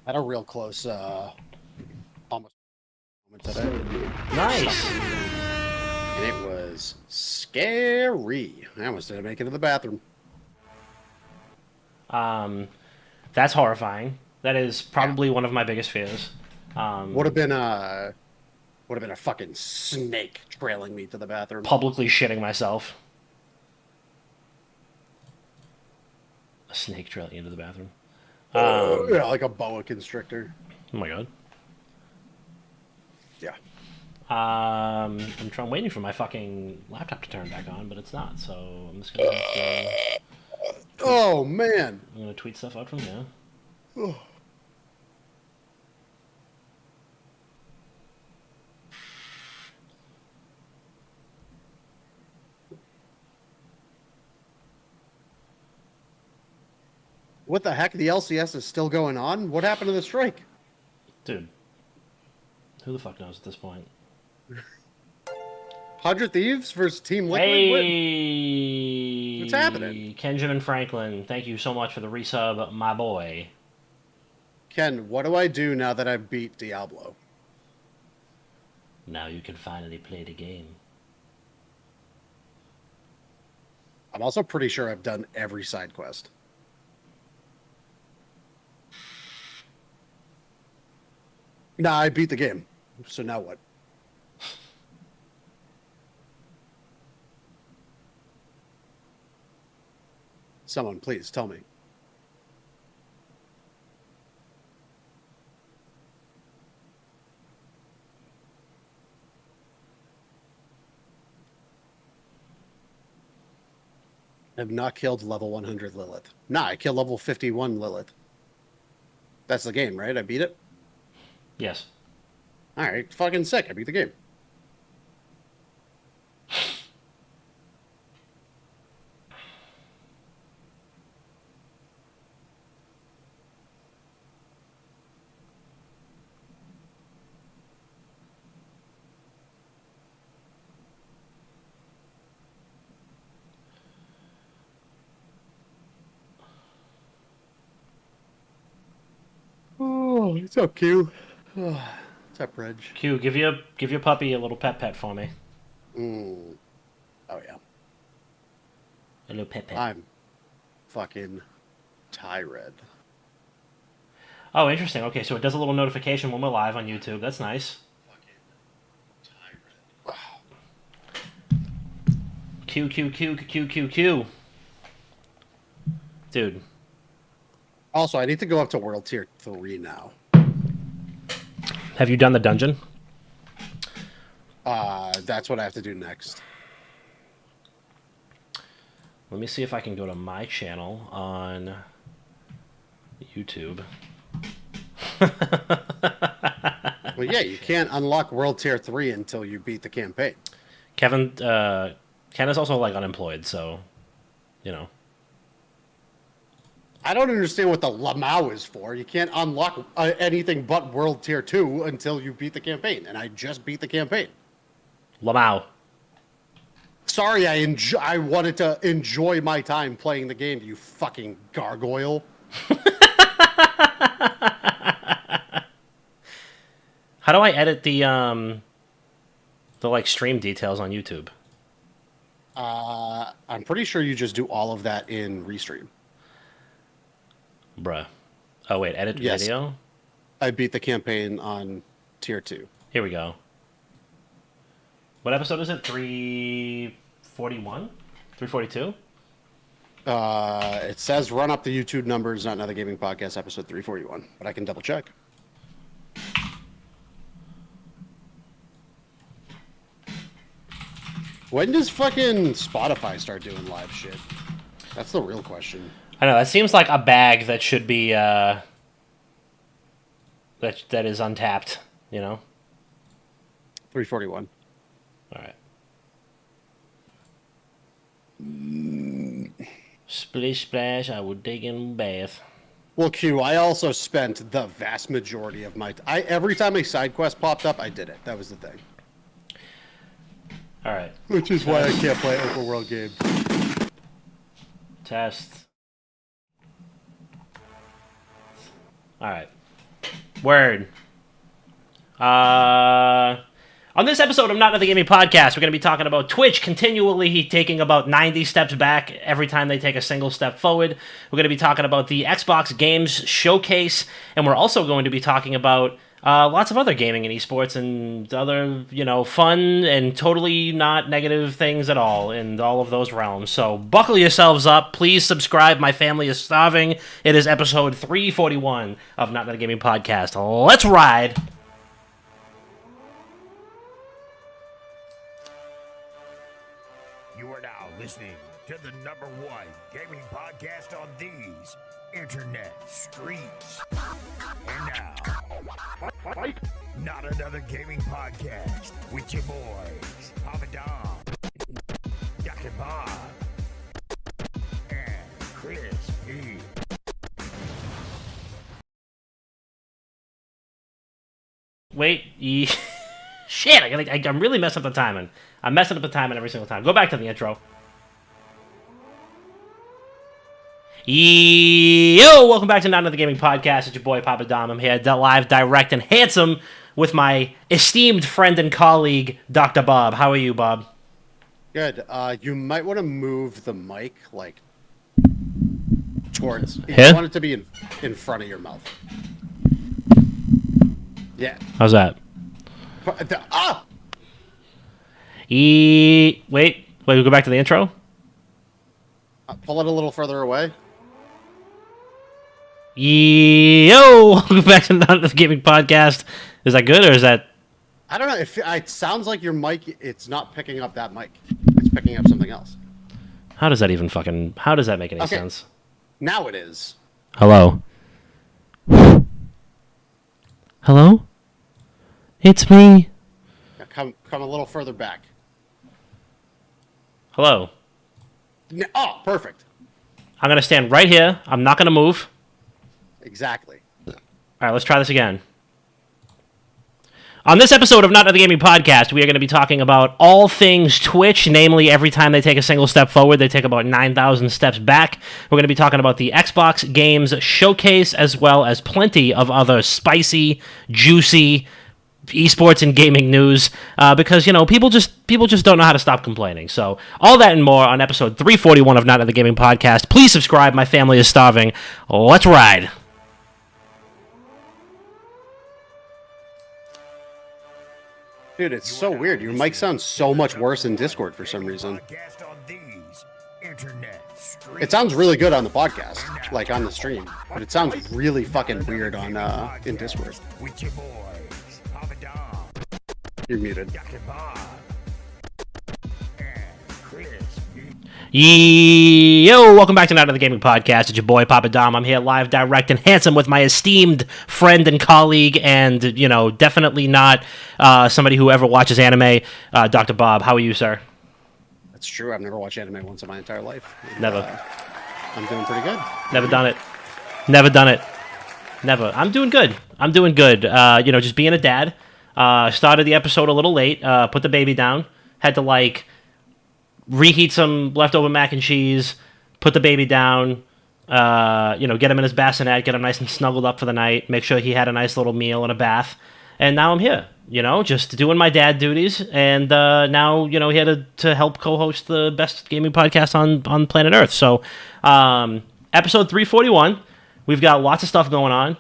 Had a real close, almost moment today. Nice. And it was scary. I almost didn't make it to the bathroom. That's horrifying. That is probably one of my biggest fears. Would have been a fucking snake trailing me to the bathroom. Publicly shitting myself. A snake trailing into the bathroom. Yeah, like a boa constrictor. Oh my god. Yeah. I'm waiting for my fucking laptop to turn back on, but it's not. So I'm just gonna have to, Oh man. I'm gonna tweet stuff out from there. What the heck? The LCS is still going on? What happened to the strike? Dude, who the fuck knows at this point? 100 Thieves versus Team Liquid? Hey, What's happening? Kenjamin Franklin, thank you so much for the resub, my boy. Ken, what do I do now that I beat Diablo? Now you can finally play the game. I'm also pretty sure I've done every side quest. Nah, I beat the game. So now what? Someone, please tell me. I have not killed level 100 Lilith. Nah, I killed level 51 Lilith. That's the game, right? I beat it? Yes. Alright, fucking sick. I beat the game. Oh, what's up, Q? What's up, Reg? Q, give your puppy a little pet for me. Mm. Oh, yeah. A little pet. I'm fucking tired. Oh, interesting. Okay, so it does a little notification when we're live on YouTube. That's nice. Q, Q, Q, Q, Q, Q. Dude. Also, I need to go up to World Tier 3 now. Have you done the dungeon? That's what I have to do next. Let me see if I can go to my channel on YouTube. Well, yeah, you can't unlock World Tier 3 until you beat the campaign. Ken is also like unemployed, so you know. I don't understand what the Lamau is for. You can't unlock anything but World Tier 2 until you beat the campaign, and I just beat the campaign. Lamau. Sorry, I wanted to enjoy my time playing the game, you fucking gargoyle. How do I edit the like stream details on YouTube? I'm pretty sure you just do all of that in Restream. Bruh. Oh wait, edit Yes. video? I beat the campaign on Tier 2. Here we go. What episode is it? 341? 342? It says run up the YouTube numbers, not another gaming podcast, episode 341, but I can double check. When does fucking Spotify start doing live shit? That's the real question. I know, that seems like a bag that should be that is untapped, you know? 341. Alright. Splish splash, I would dig in bath. Well, Q, I also spent the vast majority of my... every time a side quest popped up, I did it. That was the thing. Alright. Which is why I can't play open world games. Test. Alright. Word. On this episode of Not Another Gaming Podcast, we're going to be talking about Twitch continually taking about 90 steps back every time they take a single step forward. We're going to be talking about the Xbox Games Showcase, and we're also going to be talking about lots of other gaming and esports and other, fun and totally not negative things at all in all of those realms. So buckle yourselves up. Please subscribe. My family is starving. It is episode 341 of Not Another Gaming Podcast. Let's ride. You are now listening to the #1 gaming podcast on these internet streets. And now, Not Another Gaming Podcast with your boys, Papa Dom, Dr. Bob, and Chris P. Wait, shit! I'm really messing up the timing. I'm messing up the timing every single time. Go back to the intro. Yo, welcome back to Not Another Gaming Podcast. It's your boy Papa Dom. I'm here live, direct, and handsome with my esteemed friend and colleague, Dr. Bob. How are you, Bob? Good. You might want to move the mic towards. Here? You want it to be in front of your mouth. Yeah. How's that? Ah! Wait, we go back to the intro? Pull it a little further away. Yo, welcome back to Not Another Gaming Podcast. Is that good, or is that... I don't know. It sounds like your mic, it's not picking up that mic. It's picking up something else. How does that even fucking... How does that make any sense? Now it is. Hello? Hello? It's me. Now come a little further back. Hello? Oh, perfect. I'm going to stand right here. I'm not going to move. Exactly. All right, let's try this again. On this episode of Not Another Gaming Podcast, we are going to be talking about all things Twitch, namely every time they take a single step forward, they take about 9,000 steps back. We're going to be talking about the Xbox Games Showcase, as well as plenty of other spicy, juicy esports and gaming news, because people just don't know how to stop complaining. So all that and more on episode 341 of Not Another Gaming Podcast. Please subscribe. My family is starving. Let's ride. Dude, it's so weird. Your mic sounds so much worse in Discord for some reason. It sounds really good on the podcast, like on the stream, but it sounds really fucking weird on in Discord. With your boys, Papa Dom, You're muted. Dr. Bob, and Chris P. Yo, welcome back to Not Another Gaming Podcast. It's your boy Papa Dom. I'm here live, direct, and handsome with my esteemed friend and colleague, and definitely not somebody who ever watches anime, Dr. Bob. How are you, sir? That's true. I've never watched anime once in my entire life. And, Never. I'm doing pretty good. Never done it. Never done it. Never. I'm doing good. Just being a dad. Started the episode a little late. Put the baby down. Had to reheat some leftover mac and cheese. Put the baby down. Get him in his bassinet. Get him nice and snuggled up for the night. Make sure he had a nice little meal and a bath. And now I'm here. Just doing my dad duties. And now he had to help co-host the best gaming podcast on planet Earth. So episode 341. We've got lots of stuff going on.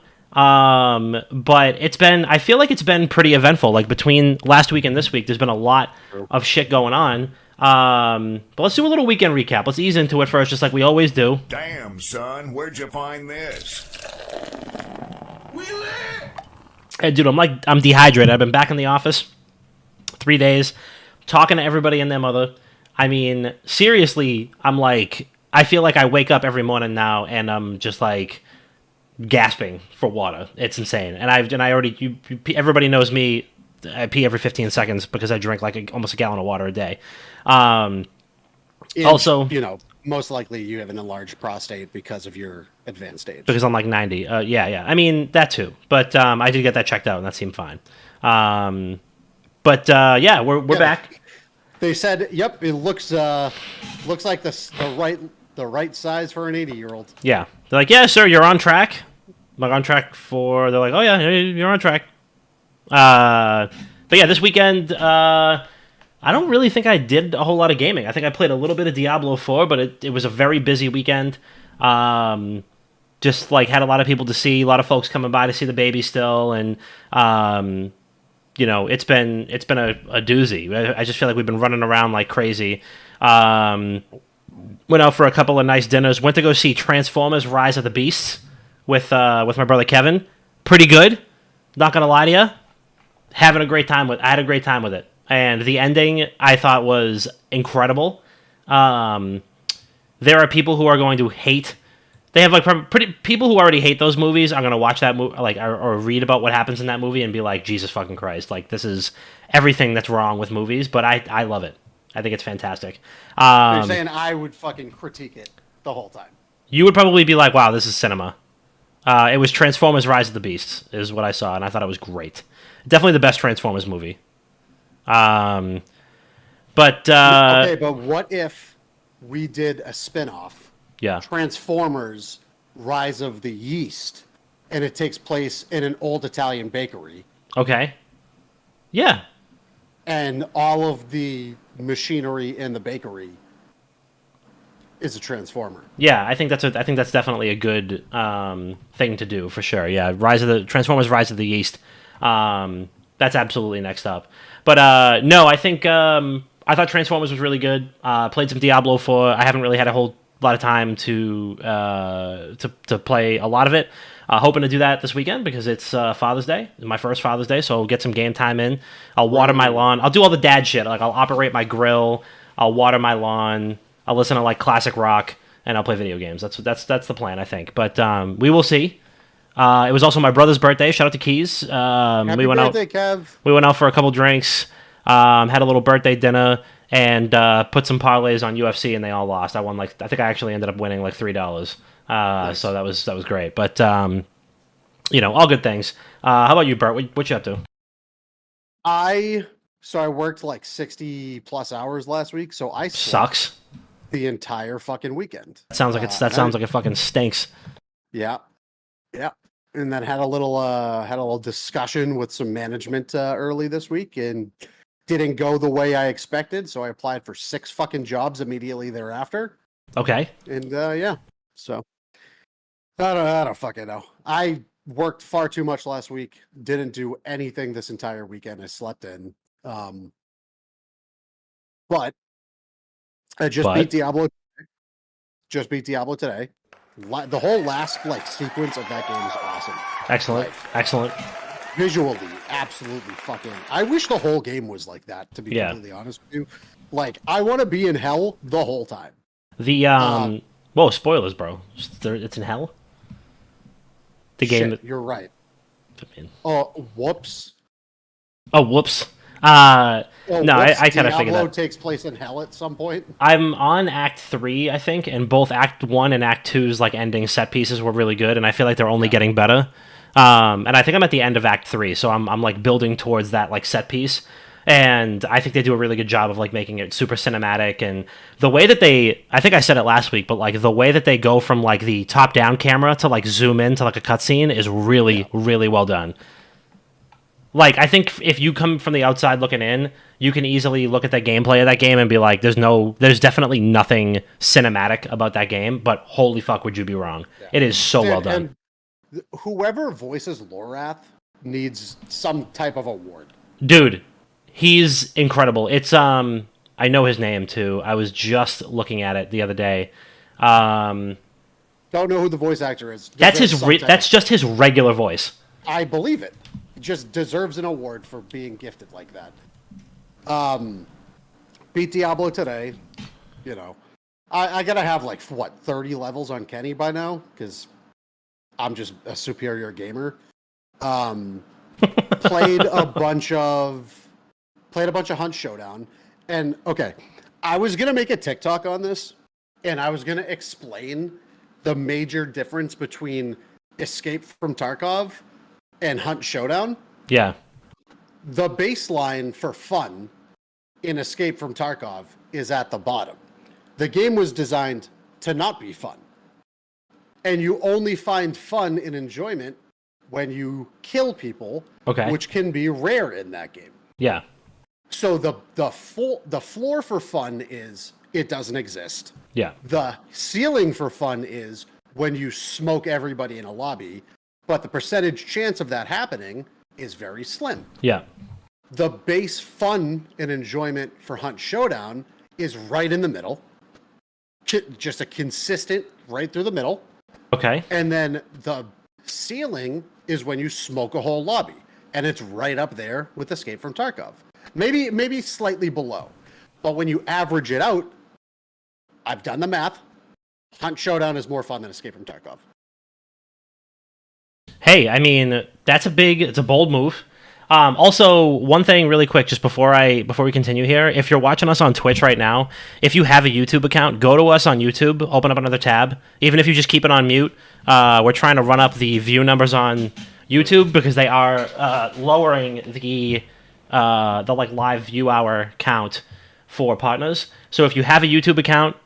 But I feel like it's been pretty eventful. Like between last week and this week, there's been a lot of shit going on. But let's do a little weekend recap. Let's ease into it first, just like we always do. Damn, son, where'd you find this? Hey, dude, I'm dehydrated. I've been back in the office 3 days, talking to everybody and their mother. I mean, seriously, I feel like I wake up every morning now and I'm just gasping for water. It's insane. And everybody knows me. I pee every 15 seconds because I drink almost a gallon of water a day. Also, most likely you have an enlarged prostate because of your advanced age. Because I'm 90. Yeah. I mean, that too. But I did get that checked out and that seemed fine. We're back. They said, "Yep, it looks like the right size for an 80-year-old." Yeah, they're like, "Yeah, sir, you're on track." like on track for. They're like, oh yeah, you're on track. But yeah, this weekend, I don't really think I did a whole lot of gaming. I think I played a little bit of Diablo 4, but it was a very busy weekend. Just like had a lot of people to see, a lot of folks coming by to see the baby still, and it's been a doozy. I just feel like we've been running around like crazy. Went out for a couple of nice dinners. Went to go see Transformers: Rise of the Beasts with my brother Kevin. Pretty good. Not gonna lie to you. I had a great time with it, and the ending I thought was incredible. There are people who are going to hate. They have like people who already hate those movies are going to watch that movie or read about what happens in that movie and be like, Jesus fucking Christ, like this is everything that's wrong with movies. But I love it. I think it's fantastic. You're saying I would fucking critique it the whole time. You would probably be like, wow, this is cinema. It was Transformers: Rise of the Beasts is what I saw, and I thought it was great. Definitely the best Transformers movie. Okay, but what if we did a spin-off? Yeah. Transformers: Rise of the Yeast, and it takes place in an old Italian bakery. Okay. Yeah. And all of the machinery in the bakery is a transformer. Yeah, I think that's definitely a good thing to do for sure. Yeah, Transformers: Rise of the Yeast. That's absolutely next up. But no, I think I thought Transformers was really good. Played some Diablo 4. I haven't really had a whole lot of time to play a lot of it. Hoping to do that this weekend because it's Father's Day. It's my first Father's Day, so I'll get some game time in. I'll water my lawn. I'll do all the dad shit. Like I'll operate my grill. I'll water my lawn. I'll listen to like classic rock, and I'll play video games. That's the plan, I think. But we will see. It was also my brother's birthday. Shout out to Keys. Happy birthday, Kev. We went out for a couple drinks. Had a little birthday dinner and put some parlays on UFC, and they all lost. I won I think I actually ended up winning like $3. Nice. So that was great. But all good things. How about you, Bert? What you up to? I worked like 60 plus hours last week, so I sucks the entire fucking weekend. That sounds like it fucking stinks. Yeah. And then had a little discussion with some management early this week, and didn't go the way I expected. So I applied for 6 fucking jobs immediately thereafter. Okay. And yeah, so I don't fucking know. I worked far too much last week. Didn't do anything this entire weekend. I slept in. But I beat Diablo. Just beat Diablo today. The whole last sequence of that game is awesome. Excellent. Visually, absolutely fucking. I wish the whole game was like that. To be completely honest with you, like I want to be in hell the whole time. The whoa, spoilers, bro. It's in hell. The game. Shit, you're right. Whoops. Oh, whoops. No, I kind of figured that. Diablo takes place in hell at some point. I'm on Act 3, I think, and both Act 1 and Act 2's like ending set pieces were really good, and I feel like they're only getting better. And I think I'm at the end of Act 3, so I'm like building towards that like set piece. And I think they do a really good job of like making it super cinematic, and the way that I think I said it last week, but like the way that they go from like the top down camera to like zoom in to like a cutscene is really, really well done. Like, I think if you come from the outside looking in, you can easily look at the gameplay of that game and be like, there's definitely nothing cinematic about that game, but holy fuck would you be wrong. Yeah. It is so well done. And whoever voices Lorath needs some type of award. Dude, he's incredible. It's, I know his name too. I was just looking at it the other day. Don't know who the voice actor is. That's just his regular voice. I believe it. Just deserves an award for being gifted like that. Beat Diablo today. I gotta have 30 levels on Kenny by now because I'm just a superior gamer. Played a bunch of Hunt Showdown, and okay, I was gonna make a TikTok on this, and I was gonna explain the major difference between Escape from Tarkov and Hunt Showdown. Yeah. The baseline for fun in Escape from Tarkov is at the bottom. The game was designed to not be fun. and you only find fun and enjoyment when you kill people, Okay. which can be rare in that game. Yeah. So the floor for fun is it doesn't exist. Yeah. The ceiling for fun is when you smoke everybody in a lobby, but the percentage chance of that happening is very slim. Yeah. The base fun and enjoyment for Hunt Showdown is right in the middle. Just a consistent right through the middle. Okay. And then the ceiling is when you smoke a whole lobby. And it's right up there with Escape from Tarkov. Maybe slightly below. But when you average it out, I've done the math. Hunt Showdown is more fun than Escape from Tarkov. Hey, I mean, it's a bold move. Also, one thing really quick, just before we continue here, if you're watching us on Twitch right now, if you have a YouTube account, go to us on YouTube, open up another tab. Even if you just keep it on mute, we're trying to run up the view numbers on YouTube because they are lowering the like live view hour count for partners. So if you have a YouTube account,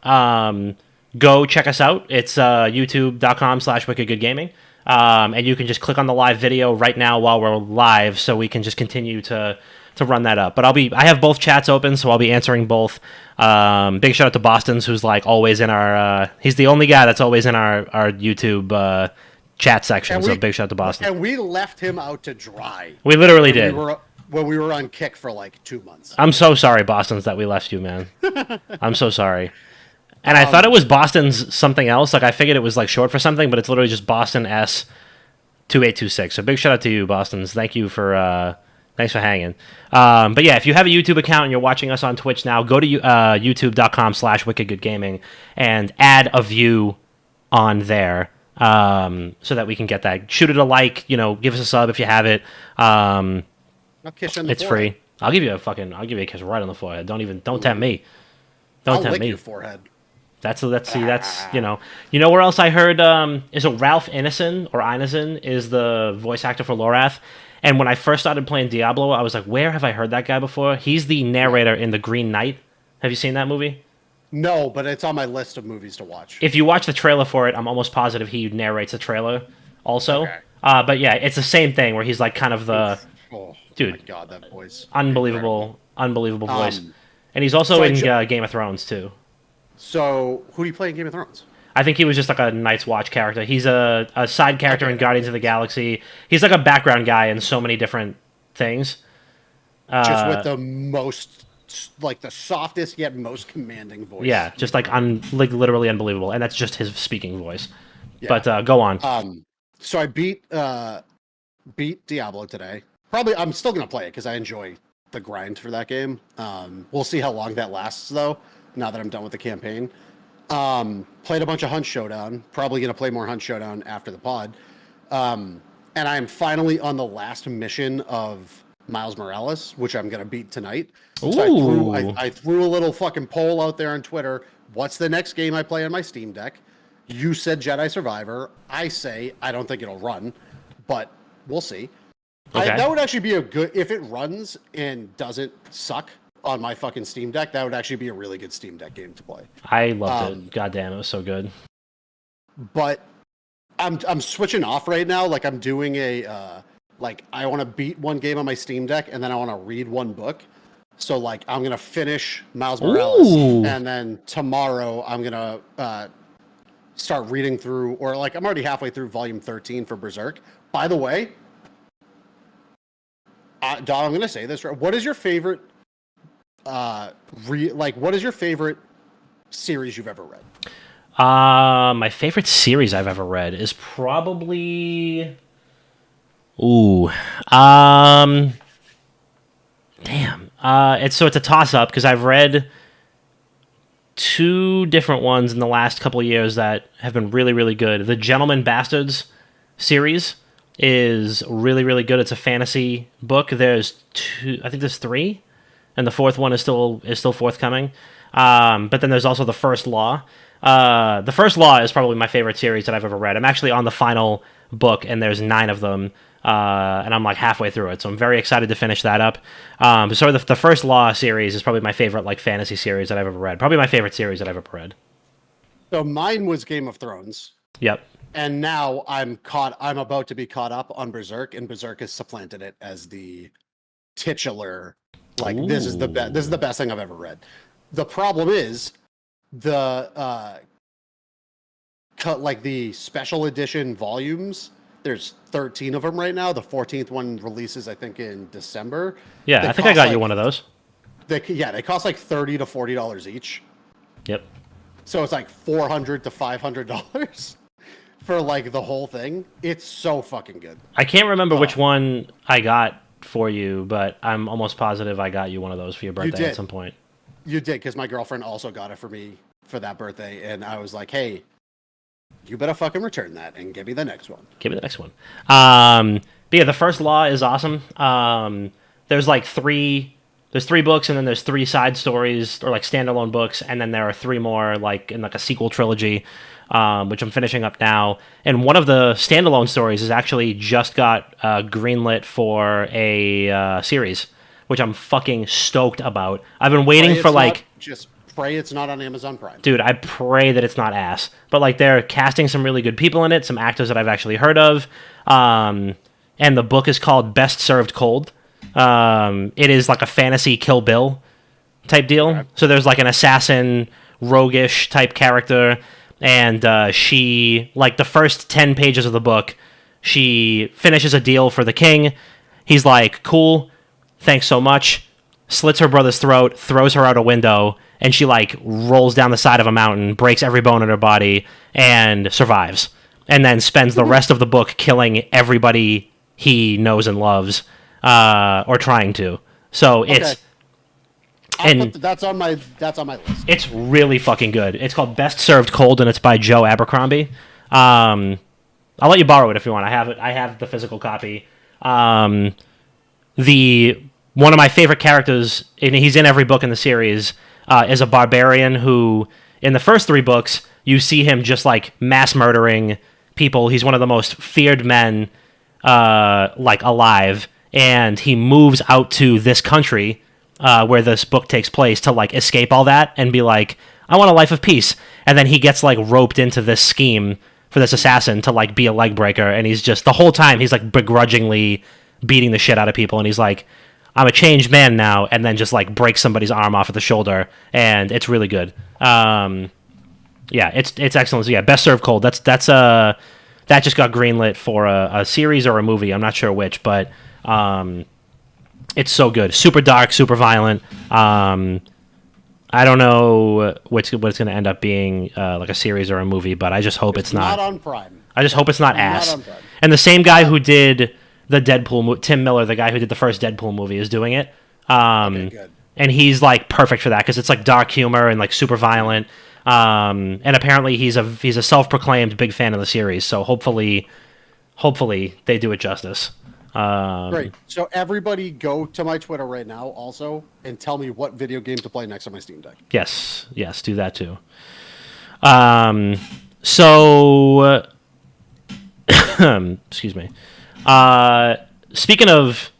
go check us out. It's youtube.com/wickedgoodgaming. And you can just click on the live video right now while we're live, so we can just continue to run that up. But I have both chats open, so I'll be answering both. Big shout out to Boston's, who's like always in our. He's the only guy that's always in our YouTube chat section. So big shout out to Boston. And we left him out to dry. We literally did. When we were on kick for like 2 months. I'm so sorry, Boston's, that we left you, man. I'm so sorry. And I thought it was Boston's something else. Like, I figured it was, like, short for something, but it's literally just Boston S 2826. So big shout out to you, Boston's. Thanks for hanging. But yeah, if you have a YouTube account and you're watching us on Twitch now, go to youtube.com/wickedgoodgaming and add a view on there so that we can get that. Shoot it a like, give us a sub if you have it. I'll kiss you on the It's forehead. free. I'll give you a kiss right on the forehead. Don't tempt me. Don't I'll tempt lick me. your forehead. That's you know where else I heard is it Ralph Ineson is the voice actor for Lorath. And when I first started playing Diablo, I was like, where have I heard that guy before? He's the narrator in The Green Knight. Have you seen that movie? No, but it's on my list of movies to watch. If you watch the trailer for it, I'm almost positive he narrates the trailer also. Okay. But yeah, it's the same thing where he's like kind of the Oh, dude. my God, that voice. unbelievable voice. And he's also so in Game of Thrones too. So, who do you play in Game of Thrones? I think he was just like a Night's Watch character. He's a side character in Guardians of the Galaxy. He's like a background guy in so many different things. Just with the most, like the softest yet most commanding voice. Yeah, just like literally unbelievable, and that's just his speaking voice. Yeah. But go on. So I beat Diablo today. Probably I'm still gonna play it because I enjoy the grind for that game. We'll see how long that lasts though. Now that I'm done with the campaign. Played a bunch of Hunt Showdown. Probably going to play more Hunt Showdown after the pod. And I am finally on the last mission of Miles Morales, which I'm going to beat tonight. Ooh. So I threw a little fucking poll out there on Twitter. What's the next game I play on my Steam Deck? You said Jedi Survivor. I say I don't think it'll run, but we'll see. Okay. That would actually be a good... If it runs and doesn't suck on my fucking Steam Deck, that would actually be a really good Steam Deck game to play. I loved it. Goddamn, it was so good. But I'm switching off right now. Like I'm doing I want to beat one game on my Steam Deck and then I want to read one book. So like I'm gonna finish Miles Morales and then tomorrow I'm gonna start reading through, or like I'm already halfway through volume 13 for Berserk. By the way, Don, I'm gonna say this. What is your favorite? What is your favorite series you've ever read? My favorite series I've ever read is probably... damn. It's a toss-up, because I've read two different ones in the last couple of years that have been really, really good. The Gentleman Bastards series is really, really good. It's a fantasy book. There's two... I think there's three, and the fourth one is still forthcoming. But then there's also The First Law. The First Law is probably my favorite series that I've ever read. I'm actually on the final book, and there's 9 of them, and I'm like halfway through it, so I'm very excited to finish that up. So the First Law series is probably my favorite like fantasy series that I've ever read. Probably my favorite series that I've ever read. So mine was Game of Thrones. Yep. And now I'm about to be caught up on Berserk, and Berserk has supplanted it as the titular. Like this is the best. This is the best thing I've ever read. The problem is the like the special edition volumes. There's 13 of them right now. The 14th one releases, I think, in December. Yeah, They I think I cost, got like, you one of those. They cost like $30 to $40 each. Yep. So it's like $400 to $500 for like the whole thing. It's so fucking good. I can't remember which one I got for you, but I'm almost positive I got you one of those for your birthday did. at some point. You did, because my girlfriend also got it for me for that birthday, and I was like, hey, you better fucking return that and give me the next one. Give me the next one. But yeah, the first law is awesome. There's like three books, and then there's 3 side stories or like standalone books, and then there are 3 more like in like a sequel trilogy, which I'm finishing up now. And one of the standalone stories has actually just got greenlit for a series, which I'm fucking stoked about. I've been waiting for like. Just pray it's not on Amazon Prime. Dude, I pray that it's not ass. But like they're casting some really good people in it, some actors that I've actually heard of. And the book is called Best Served Cold. It is like a fantasy Kill Bill type deal. Okay. So there's like an assassin, roguish type character, and she, like the first 10 pages of the book, she finishes a deal for the king. He's like, cool, thanks so much. Slits her brother's throat, throws her out a window, and she like rolls down the side of a mountain, breaks every bone in her body, and survives. And then spends the rest of the book killing everybody he knows and loves, or trying to. So it's that's on my list. It's really fucking good. It's called Best Served Cold, and it's by Joe Abercrombie. I'll let you borrow it if you want. I have the physical copy. One of my favorite characters, and he's in every book in the series, is a barbarian who, in the first 3 books, you see him just like mass murdering people. He's one of the most feared men, like alive, and he moves out to this country where this book takes place to like escape all that and be like, I want a life of peace. And then he gets like roped into this scheme for this assassin to like be a leg breaker, and he's just the whole time he's like begrudgingly beating the shit out of people, and he's like, I'm a changed man now, and then just like break somebody's arm off at the shoulder, and it's really good. Yeah, it's excellent. So yeah, Best Served Cold. That just got greenlit for a series or a movie. I'm not sure which, but it's so good. Super dark, super violent. I don't know what it's going to end up being, like a series or a movie, but I just hope it's not on Prime. I just hope it's not ass. Not on Prime. And the same guy who did the Deadpool, Tim Miller, the guy who did the first Deadpool movie, is doing it. Okay, good. And he's like perfect for that because it's like dark humor and like super violent. And apparently he's a self-proclaimed big fan of the series. So hopefully they do it justice. Great. So everybody go to my Twitter right now also and tell me what video game to play next on my Steam Deck. Yes, do that too. So excuse me. Speaking of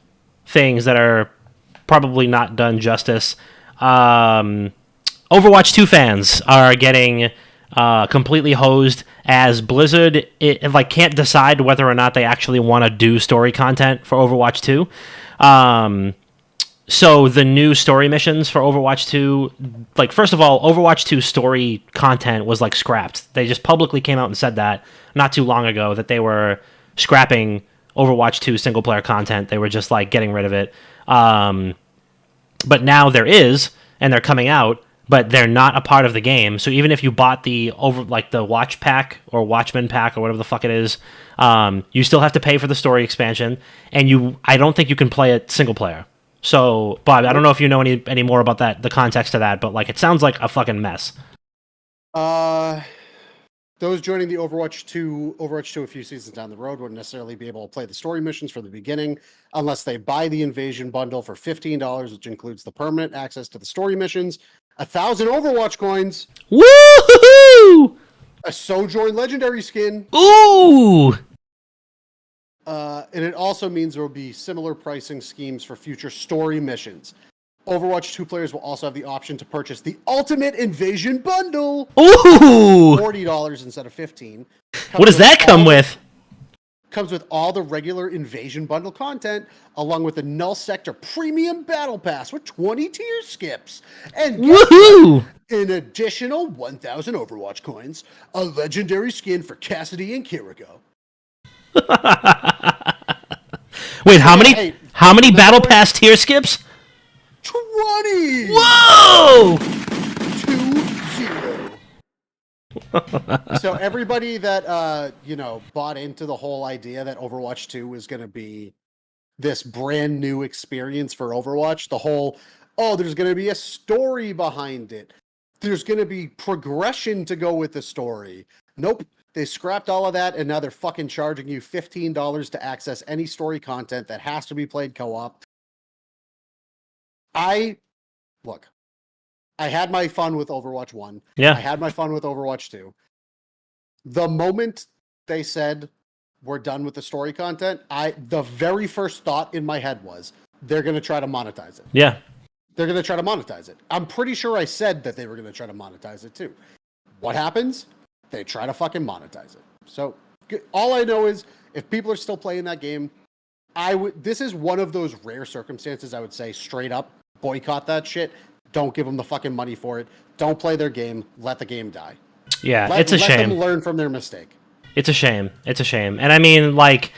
things that are probably not done justice, Overwatch 2 fans are getting completely hosed as Blizzard can't decide whether or not they actually want to do story content for Overwatch 2. So the new story missions for Overwatch 2, like, first of all, Overwatch 2 story content was like scrapped. They just publicly came out and said that not too long ago, that they were scrapping Overwatch 2 single player content. They were just like getting rid of it. But now there is, and they're coming out, but they're not a part of the game. So even if you bought the Watch Pack or Watchman Pack or whatever the fuck it is, you still have to pay for the story expansion, and I don't think you can play it single player. So, Bob, I don't know if you know any more about that, the context of that, but like it sounds like a fucking mess. Those joining the Overwatch 2 a few seasons down the road wouldn't necessarily be able to play the story missions from the beginning unless they buy the Invasion bundle for $15, which includes the permanent access to the story missions, 1,000 Overwatch coins, woo, a Sojourn Legendary skin, ooh, and it also means there will be similar pricing schemes for future story missions. Overwatch 2 players will also have the option to purchase the Ultimate Invasion Bundle, ooh, $40 instead of $15, What does that come with? Comes with all the regular Invasion Bundle content, along with the Null Sector Premium Battle Pass with 20 tier skips. And guess Woohoo! an additional 1,000 Overwatch coins, a legendary skin for Cassidy and Kiriko. Wait, how many? Hey, How many battle pass tier skips? 20! Whoa! 2-0. So everybody that bought into the whole idea that Overwatch 2 was going to be this brand new experience for Overwatch, the whole there's going to be a story behind it. There's going to be progression to go with the story. Nope. They scrapped all of that, and now they're fucking charging you $15 to access any story content that has to be played co-op. I had my fun with Overwatch 1. Yeah. I had my fun with Overwatch 2. The moment they said we're done with the story content, the very first thought in my head was they're going to try to monetize it. Yeah. They're going to try to monetize it. I'm pretty sure I said that they were going to try to monetize it too. What happens? They try to fucking monetize it. So all I know is if people are still playing that game, this is one of those rare circumstances I would say straight up boycott that shit. Don't give them the fucking money for it. Don't play their game. Let the game die. Yeah, it's a shame. Let them learn from their mistake. It's a shame. It's a shame. And I mean, like,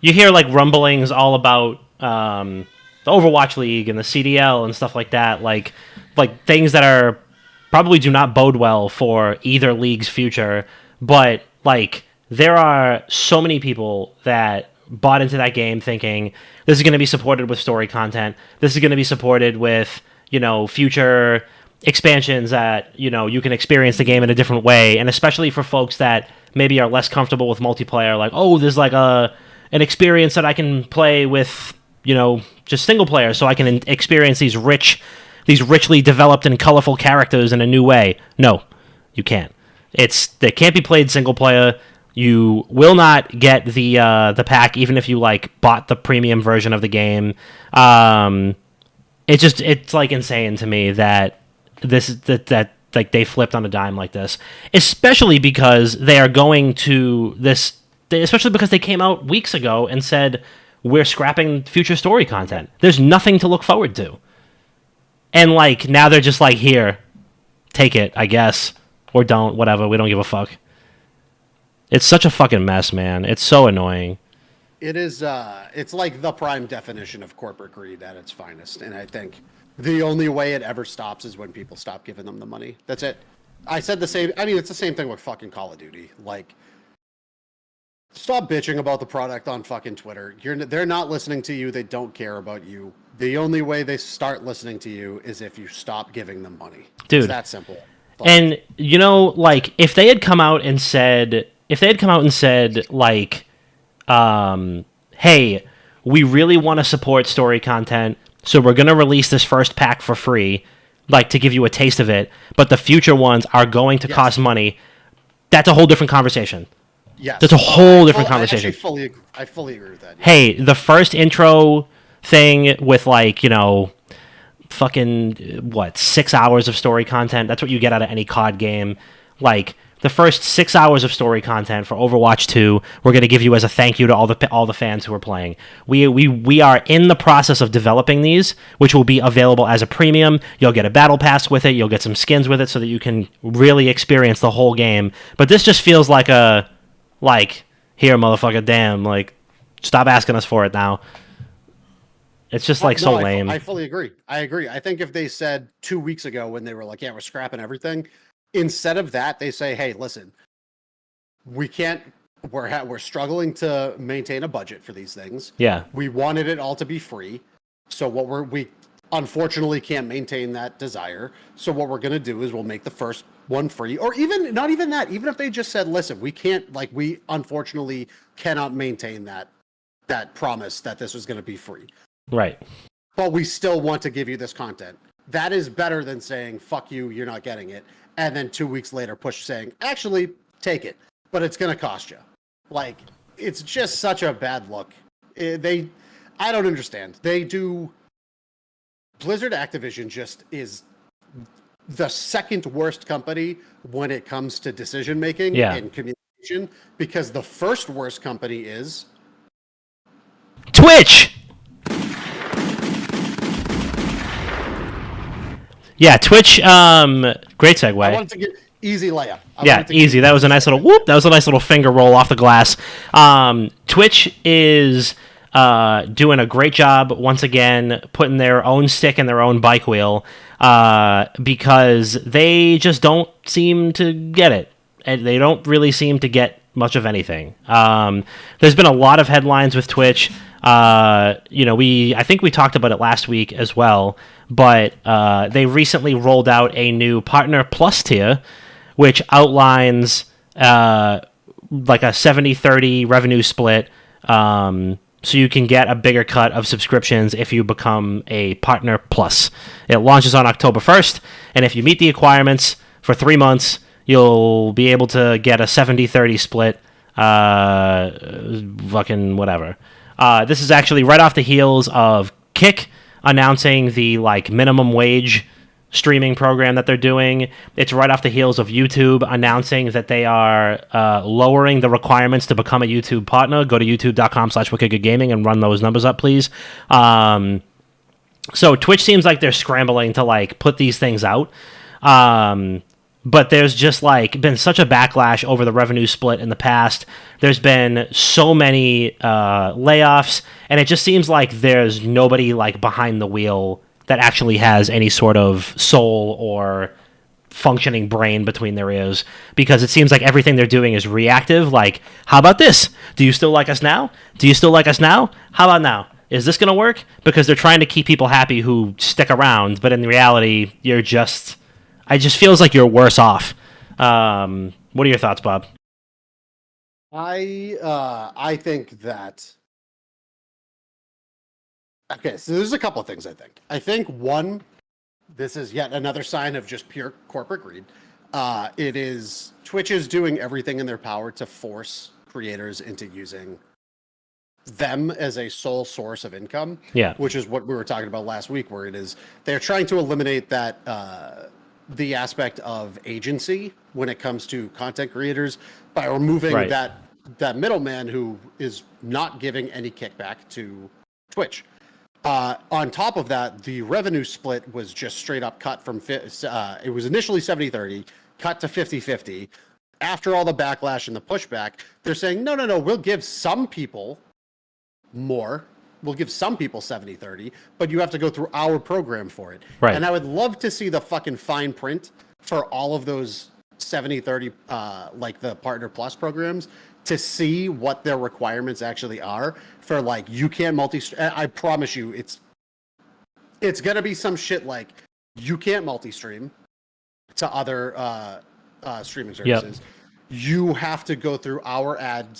you hear like rumblings all about the Overwatch League and the CDL and stuff like that, like things that are probably do not bode well for either league's future. But like, there are so many people that bought into that game thinking this is going to be supported with story content. This is going to be supported with, future expansions that, you can experience the game in a different way. And especially for folks that maybe are less comfortable with multiplayer, like, there's like an experience that I can play with, just single player, so I can experience these richly developed and colorful characters in a new way. No, you can't. They can't be played single player. You will not get the pack even if you like bought the premium version of the game. It's like insane to me that like they flipped on a dime like this, especially because they are going to this. Especially because they came out weeks ago and said we're scrapping future story content. There's nothing to look forward to, and like now they're just like, here, take it, I guess, or don't, whatever. We don't give a fuck. It's such a fucking mess, man. It's so annoying. It is, it's like the prime definition of corporate greed at its finest. And I think the only way it ever stops is when people stop giving them the money. That's it. I said the same. I mean, it's the same thing with fucking Call of Duty. Like, stop bitching about the product on fucking Twitter. They're not listening to you. They don't care about you. The only way they start listening to you is if you stop giving them money. Dude. It's that simple. Like, and, like, if they had come out and said, like, hey, we really want to support story content, so we're going to release this first pack for free, like, to give you a taste of it, but the future ones are going to cost money, that's a whole different conversation. Yes. That's a whole different conversation. I fully agree with that. Yeah. Hey, the first intro thing with, like, fucking, 6 hours of story content, that's what you get out of any COD game. Like, the first 6 hours of story content for Overwatch 2, we're going to give you as a thank you to all the fans who are playing. We are in the process of developing these, which will be available as a premium. You'll get a battle pass with it. You'll get some skins with it so that you can really experience the whole game. But this just feels like here, motherfucker, damn, like, stop asking us for it now. It's just so lame. I fully agree. I agree. I think if they said 2 weeks ago when they were like, yeah, we're scrapping everything, instead of that, they say, hey, listen, we can't, we're struggling to maintain a budget for these things. Yeah. We wanted it all to be free. So we unfortunately can't maintain that desire. So what we're going to do is we'll make the first one free, or even not even that, even if they just said, listen, we can't, like, we unfortunately cannot maintain that promise that this was going to be free. Right. But we still want to give you this content. That is better than saying, fuck you, you're not getting it. And then 2 weeks later, push saying, actually, take it, but it's going to cost you. Like, it's just such a bad look. I don't understand. Blizzard Activision just is the second worst company when it comes to decision making and communication situation because the first worst company is Twitch. Yeah, Twitch. Great segue. I wanted to get easy layup. Yeah, easy. That was a nice little whoop. That was a nice little finger roll off the glass. Twitch is doing a great job once again, putting their own stick in their own bike wheel because they just don't seem to get it. And they don't really seem to get much of anything. There's been a lot of headlines with Twitch. I think we talked about it last week as well, but they recently rolled out a new Partner Plus tier, which outlines like a 70-30 revenue split, so you can get a bigger cut of subscriptions if you become a Partner Plus. It launches on October 1st, and if you meet the requirements for 3 months, you'll be able to get a 70-30 split, fucking whatever. This is actually right off the heels of Kick announcing the minimum wage streaming program that they're doing. It's right off the heels of YouTube announcing that they are lowering the requirements to become a YouTube partner. Go to youtube.com/wickedgoodgaming and run those numbers up, please. So Twitch seems like they're scrambling to put these things out. But there's just been such a backlash over the revenue split in the past. There's been so many layoffs, and it just seems like there's nobody behind the wheel that actually has any sort of soul or functioning brain between their ears, because it seems like everything they're doing is reactive. How about this? Do you still like us now? Do you still like us now? How about now? Is this going to work? Because they're trying to keep people happy who stick around, but in reality, it just feels like you're worse off. What are your thoughts, Bob? I think that. Okay, so there's a couple of things I think. I think one, this is yet another sign of just pure corporate greed. Twitch is doing everything in their power to force creators into using them as a sole source of income. Yeah. Which is what we were talking about last week, where they're trying to eliminate that the aspect of agency when it comes to content creators by removing that middleman who is not giving any kickback to Twitch. On top of that, the revenue split was just straight up cut from it was initially 70-30, cut to 50-50. After all the backlash and the pushback, they're saying, no, we'll give some people more. We'll give some people 70-30, but you have to go through our program for it. Right. And I would love to see the fucking fine print for all of those 70-30, the Partner Plus programs, to see what their requirements actually are for you can't I promise you it's gonna be some shit you can't multi-stream to other streaming services. Yep. You have to go through our ad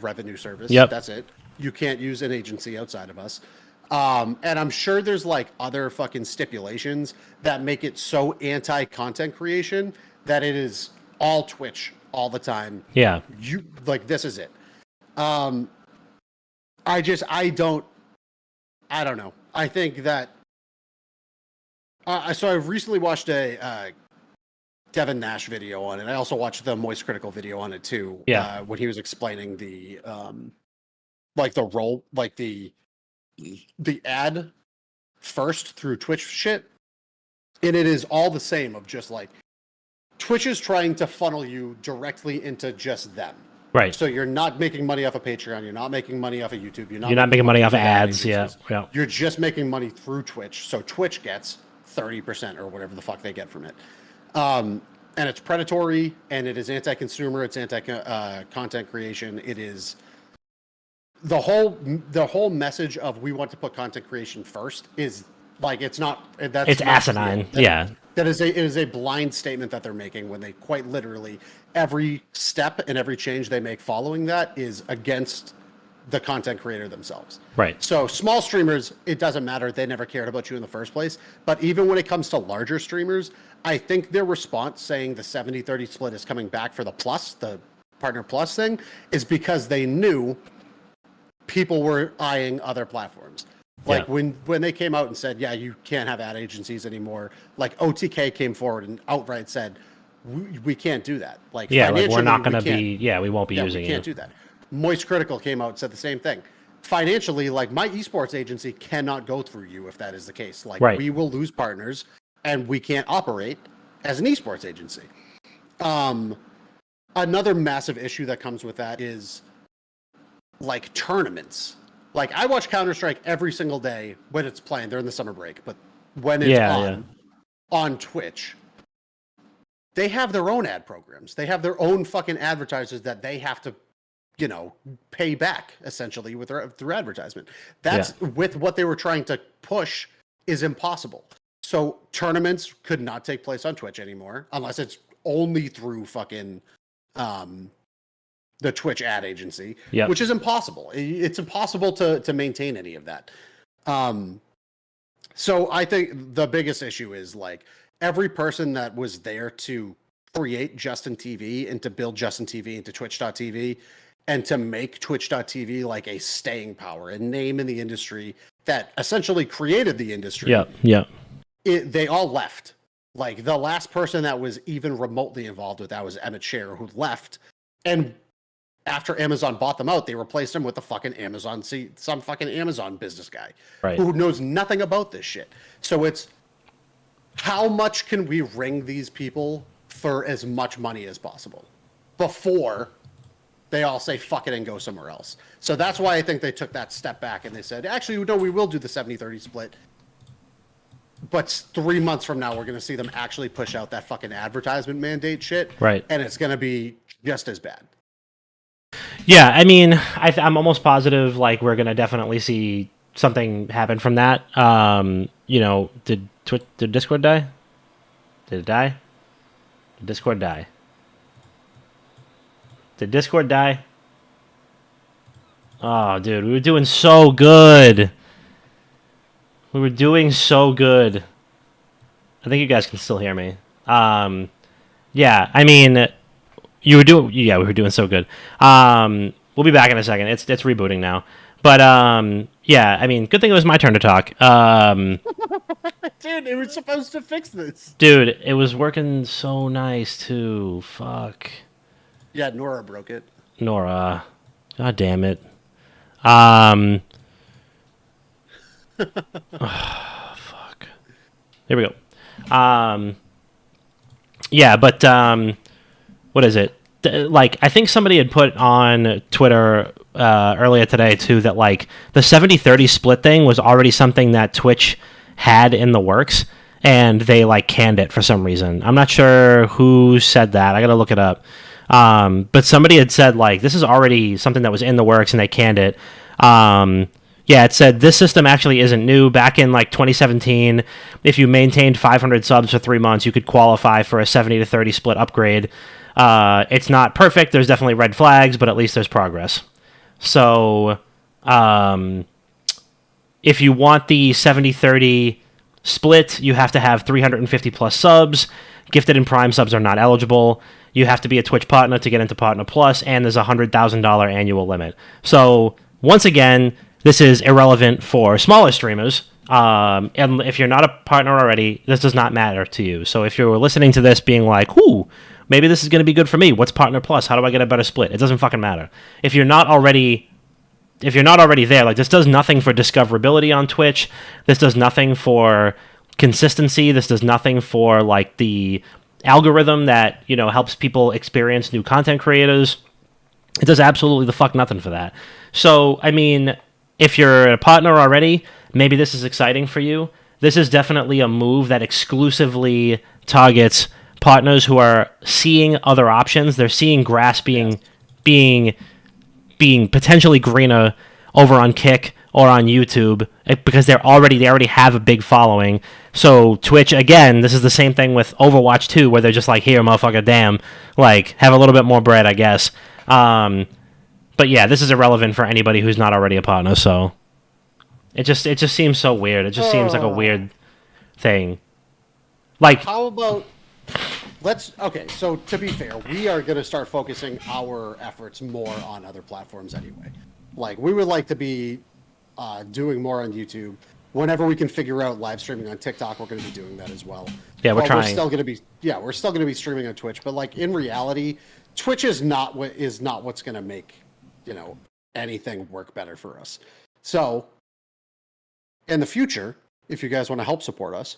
revenue service. Yep. That's it. You can't use an agency outside of us. And I'm sure there's other fucking stipulations that make it so anti-content creation that it is all Twitch all the time. Yeah. This is it. I don't know. I think that so I've recently watched a Devin Nash video on it. I also watched the Moist Critical video on it too. Yeah. When he was explaining the the role, the ad first through Twitch shit. And it is all the same of just Twitch is trying to funnel you directly into just them. Right. So you're not making money off of Patreon. You're not making money off of YouTube. You're not making money off of ads. Yeah. You're just making money through Twitch. So Twitch gets 30% or whatever the fuck they get from it. And it's predatory, and it is anti-consumer. It's anti-content creation. It is the whole message of we want to put content creation first is it's not. It's asinine. Yeah. It is a blind statement that they're making when they quite literally every step and every change they make following that is against the content creator themselves. Right. So small streamers, it doesn't matter. They never cared about you in the first place. But even when it comes to larger streamers, I think their response saying the 70-30 split is coming back for the Partner Plus thing is because they knew people were eyeing other platforms. When they came out and said, yeah, you can't have ad agencies anymore, OTK came forward and outright said, we can't do that. Like, Yeah, like we're not financially, going to we can't- be. Yeah, we won't be yeah, using we can't you. do that. Moist Critical came out and said the same thing. Financially, like, my esports agency cannot go through you if that is the case. Like, Right. we will lose partners, and we can't operate as an esports agency. Another massive issue that comes with that is like tournaments. Like, I watch Counter-Strike every single day when it's playing. They're in the summer break, but when it's on Twitch, they have their own ad programs. They have their own fucking advertisers that they have to, pay back essentially with through advertisement. That's with what they were trying to push is impossible. So tournaments could not take place on Twitch anymore unless it's only through fucking the Twitch ad agency, which is impossible. It's impossible to maintain any of that. So I think the biggest issue is like every person that was there to create Justin TV and to build Justin TV into Twitch.tv and to make Twitch.tv like a staying power, a name in the industry that essentially created the industry. They all left. Like, the last person that was even remotely involved with that was Emmett Shear, who left. And after Amazon bought them out, they replaced him with a fucking some fucking Amazon business guy who knows nothing about this shit. So it's how much can we wring these people for as much money as possible before they all say fuck it and go somewhere else. So that's why I think they took that step back and they said, actually, no, we will do the 70-30 split. But 3 months from now, we're going to see them actually push out that fucking advertisement mandate shit. Right. And it's going to be just as bad. Yeah, I mean, I'm almost positive like we're going to definitely see something happen from that. Did Discord die? Did it die? Did Discord die? Did Discord die? Oh, dude, we were doing so good. We were doing so good. I think you guys can still hear me. Yeah, I mean, we were doing so good. We'll be back in a second. It's rebooting now. But, yeah, I mean, good thing it was my turn to talk. Dude, it was supposed to fix this. Dude, it was working so nice, too. Fuck. Yeah, Nora broke it. Nora. God damn it. Oh, fuck. There we go. Yeah, but what is it? Like, I think somebody had put on Twitter earlier today too that like the 70-30 split thing was already something that Twitch had in the works, and they like canned it for some reason. I'm not sure who said that. I gotta look it up. But somebody had said like this is already something that was in the works, and they canned it. Yeah, it said this system actually isn't new. Back in like 2017, if you maintained 500 subs for 3 months, you could qualify for a 70-30 split upgrade. It's not perfect. There's definitely red flags, but at least there's progress. So, if you want the 70-30 split, you have to have 350 plus subs. Gifted and Prime subs are not eligible. You have to be a Twitch partner to get into Partner Plus, and there's a $100,000 annual limit. So, once again, this is irrelevant for smaller streamers. And if you're not a partner already, this does not matter to you. So if you're listening to this being like, ooh, maybe this is going to be good for me. What's Partner Plus? How do I get a better split? It doesn't fucking matter. If you're not already there, like this does nothing for discoverability on Twitch. This does nothing for consistency. This does nothing for like the algorithm that, helps people experience new content creators. It does absolutely the fuck nothing for that. So, I mean, if you're a partner already, maybe this is exciting for you. This is definitely a move that exclusively targets partners who are seeing other options. They're seeing grass being potentially greener over on Kick or on YouTube because they already have a big following. So Twitch, again, this is the same thing with Overwatch 2, where they're just like, here, motherfucker, damn, like, have a little bit more bread, I guess. But yeah, this is irrelevant for anybody who's not already a partner, so it just seems so weird. It just seems like a weird thing. Like, how about so to be fair, we are going to start focusing our efforts more on other platforms anyway. Like, we would like to be doing more on YouTube. whenever we can figure out live streaming on TikTok, we're going to be doing that as well. Yeah, we're But trying. We're still going to be streaming on Twitch. But like in reality, Twitch is not what's going to make anything work better for us. So in the future, if you guys want to help support us,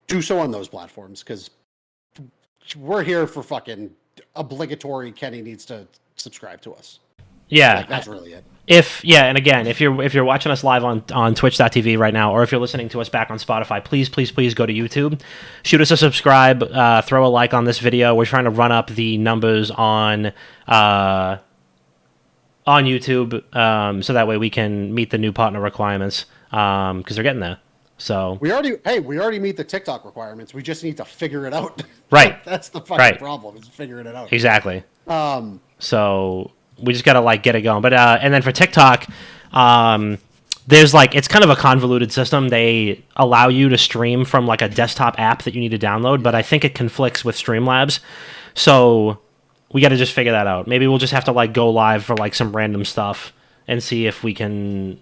do so on those platforms because we're here for fucking obligatory. Kenny needs to subscribe to us. Yeah, Like, that's really it. And again, if you're watching us live on twitch.tv right now, or if you're listening to us back on Spotify, please go to YouTube, shoot us a subscribe, throw a like on this video. We're trying to run up the numbers on YouTube, so that way we can meet the new partner requirements, because they're getting there. So We already meet the TikTok requirements. We just need to figure it out. Right. That's the fucking Right. problem, is figuring it out. exactly. So we just gotta get it going. But and then for TikTok, there's it's kind of a convoluted system. They allow you to stream from a desktop app that you need to download, but I think it conflicts with Streamlabs. So we got to just figure that out. Maybe we'll just have to go live for some random stuff and see if we can,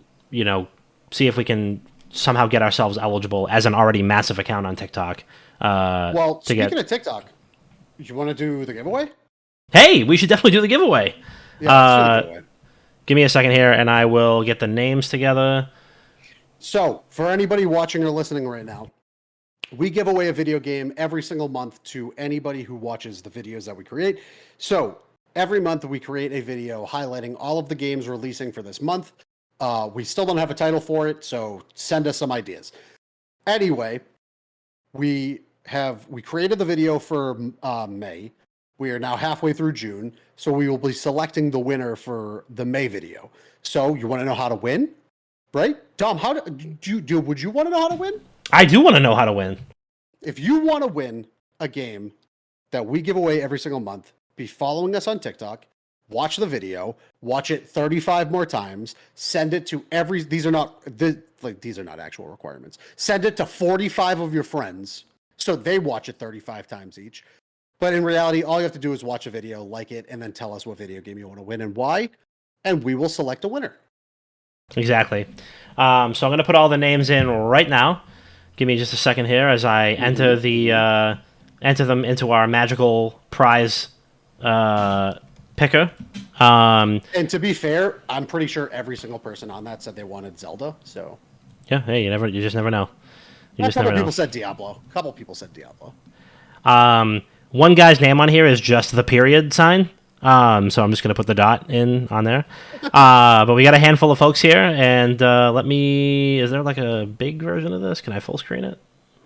somehow get ourselves eligible as an already massive account on TikTok. Well, speaking of TikTok, you want to do the giveaway? Hey, we should definitely do the giveaway. Yeah, let's do the giveaway. Give me a second here, and I will get the names together. So, for anybody watching or listening right now, we give away a video game every single month to anybody who watches the videos that we create. So, every month we create a video highlighting all of the games releasing for this month. We still don't have a title for it, so send us some ideas. Anyway, we created the video for May. We are now halfway through June, so we will be selecting the winner for the May video. So you want to know how to win, right? Dom, would you want to know how to win? I do want to know how to win. If you want to win a game that we give away every single month, be following us on TikTok, watch the video, watch it 35 more times, send it to these are not actual requirements. Send it to 45 of your friends so they watch it 35 times each. But in reality, all you have to do is watch a video, like it, and then tell us what video game you want to win and why, and we will select a winner. Exactly. So I'm going to put all the names in right now. Give me just a second here as I enter them into our magical prize picker. And to be fair, I'm pretty sure every single person on that said they wanted Zelda. So Yeah, hey, you just never know. a couple people said Diablo. A couple people said Diablo. One guy's name on here is just the period sign. So I'm just going to put the dot on there. But we got a handful of folks here, and is there a big version of this? Can I full screen it?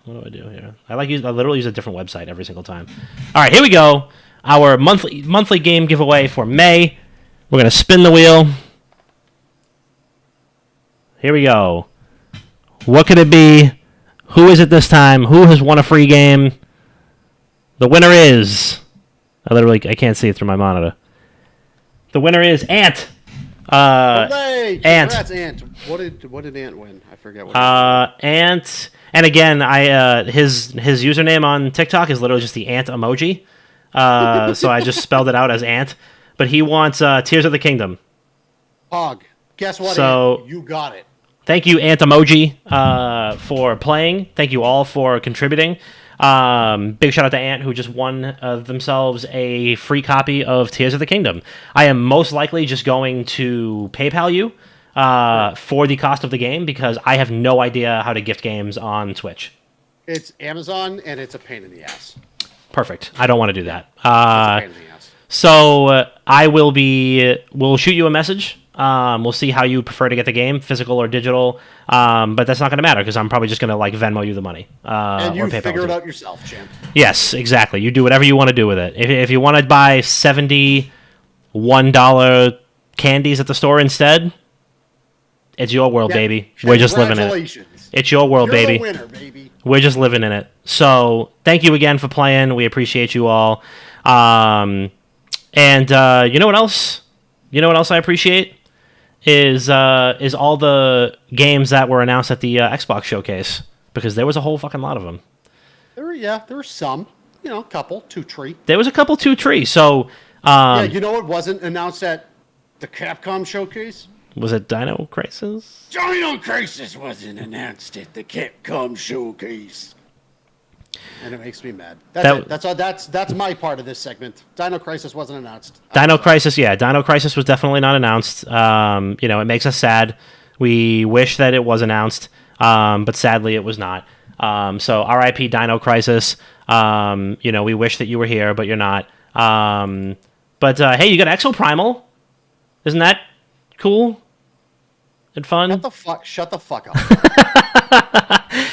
What do I do here? I literally use a different website every single time. All right, here we go. Our monthly game giveaway for May. We're going to spin the wheel. Here we go. What could it be? Who is it this time? Who has won a free game? The winner is... I can't see it through my monitor. The winner is Ant. Hooray! Ant. Congrats, Ant. What did Ant win? I forget what. Ant. And again, his username on TikTok is literally just the Ant emoji. So I just spelled it out as Ant. But he wants Tears of the Kingdom. Hog. Guess what? So- Ant? You got it. Thank you, Ant emoji, for playing. Thank you all for contributing. Big shout out to Ant, who just won themselves a free copy of Tears of the Kingdom. I am most likely just going to PayPal you for the cost of the game because I have no idea how to gift games on Twitch. It's Amazon, and it's a pain in the ass. Perfect. I don't want to do that. It's a pain in the ass. So we'll shoot you a message. We'll see how you prefer to get the game, physical or digital. But that's not going to matter because I'm probably just going to Venmo you the money. And you or PayPal figure you. it out yourself, champ. Yes, exactly. You do whatever you want to do with it. If you want to buy $71 candies at the store instead, it's your world, Yeah, baby. We're just living it. Congratulations. It's your world, You're baby. the winner, baby. We're just living in it. So thank you again for playing. We appreciate you all. And you know what else? You know what else I appreciate? Is all the games that were announced at the Xbox showcase, because there was a whole fucking lot of them. There were some, a couple, 2, 3. There was a couple 2, 3. So Yeah, you know what wasn't announced at the Capcom showcase? Was it Dino Crisis? Dino Crisis wasn't announced at the Capcom showcase. And it makes me mad. That's my part of this segment. Dino Crisis wasn't announced. Dino Crisis was definitely not announced. It makes us sad. We wish that it was announced, but sadly it was not. So RIP Dino Crisis. We wish that you were here, but you're not. But hey, you got Exoprimal. Isn't that cool and fun? Shut the fuck up.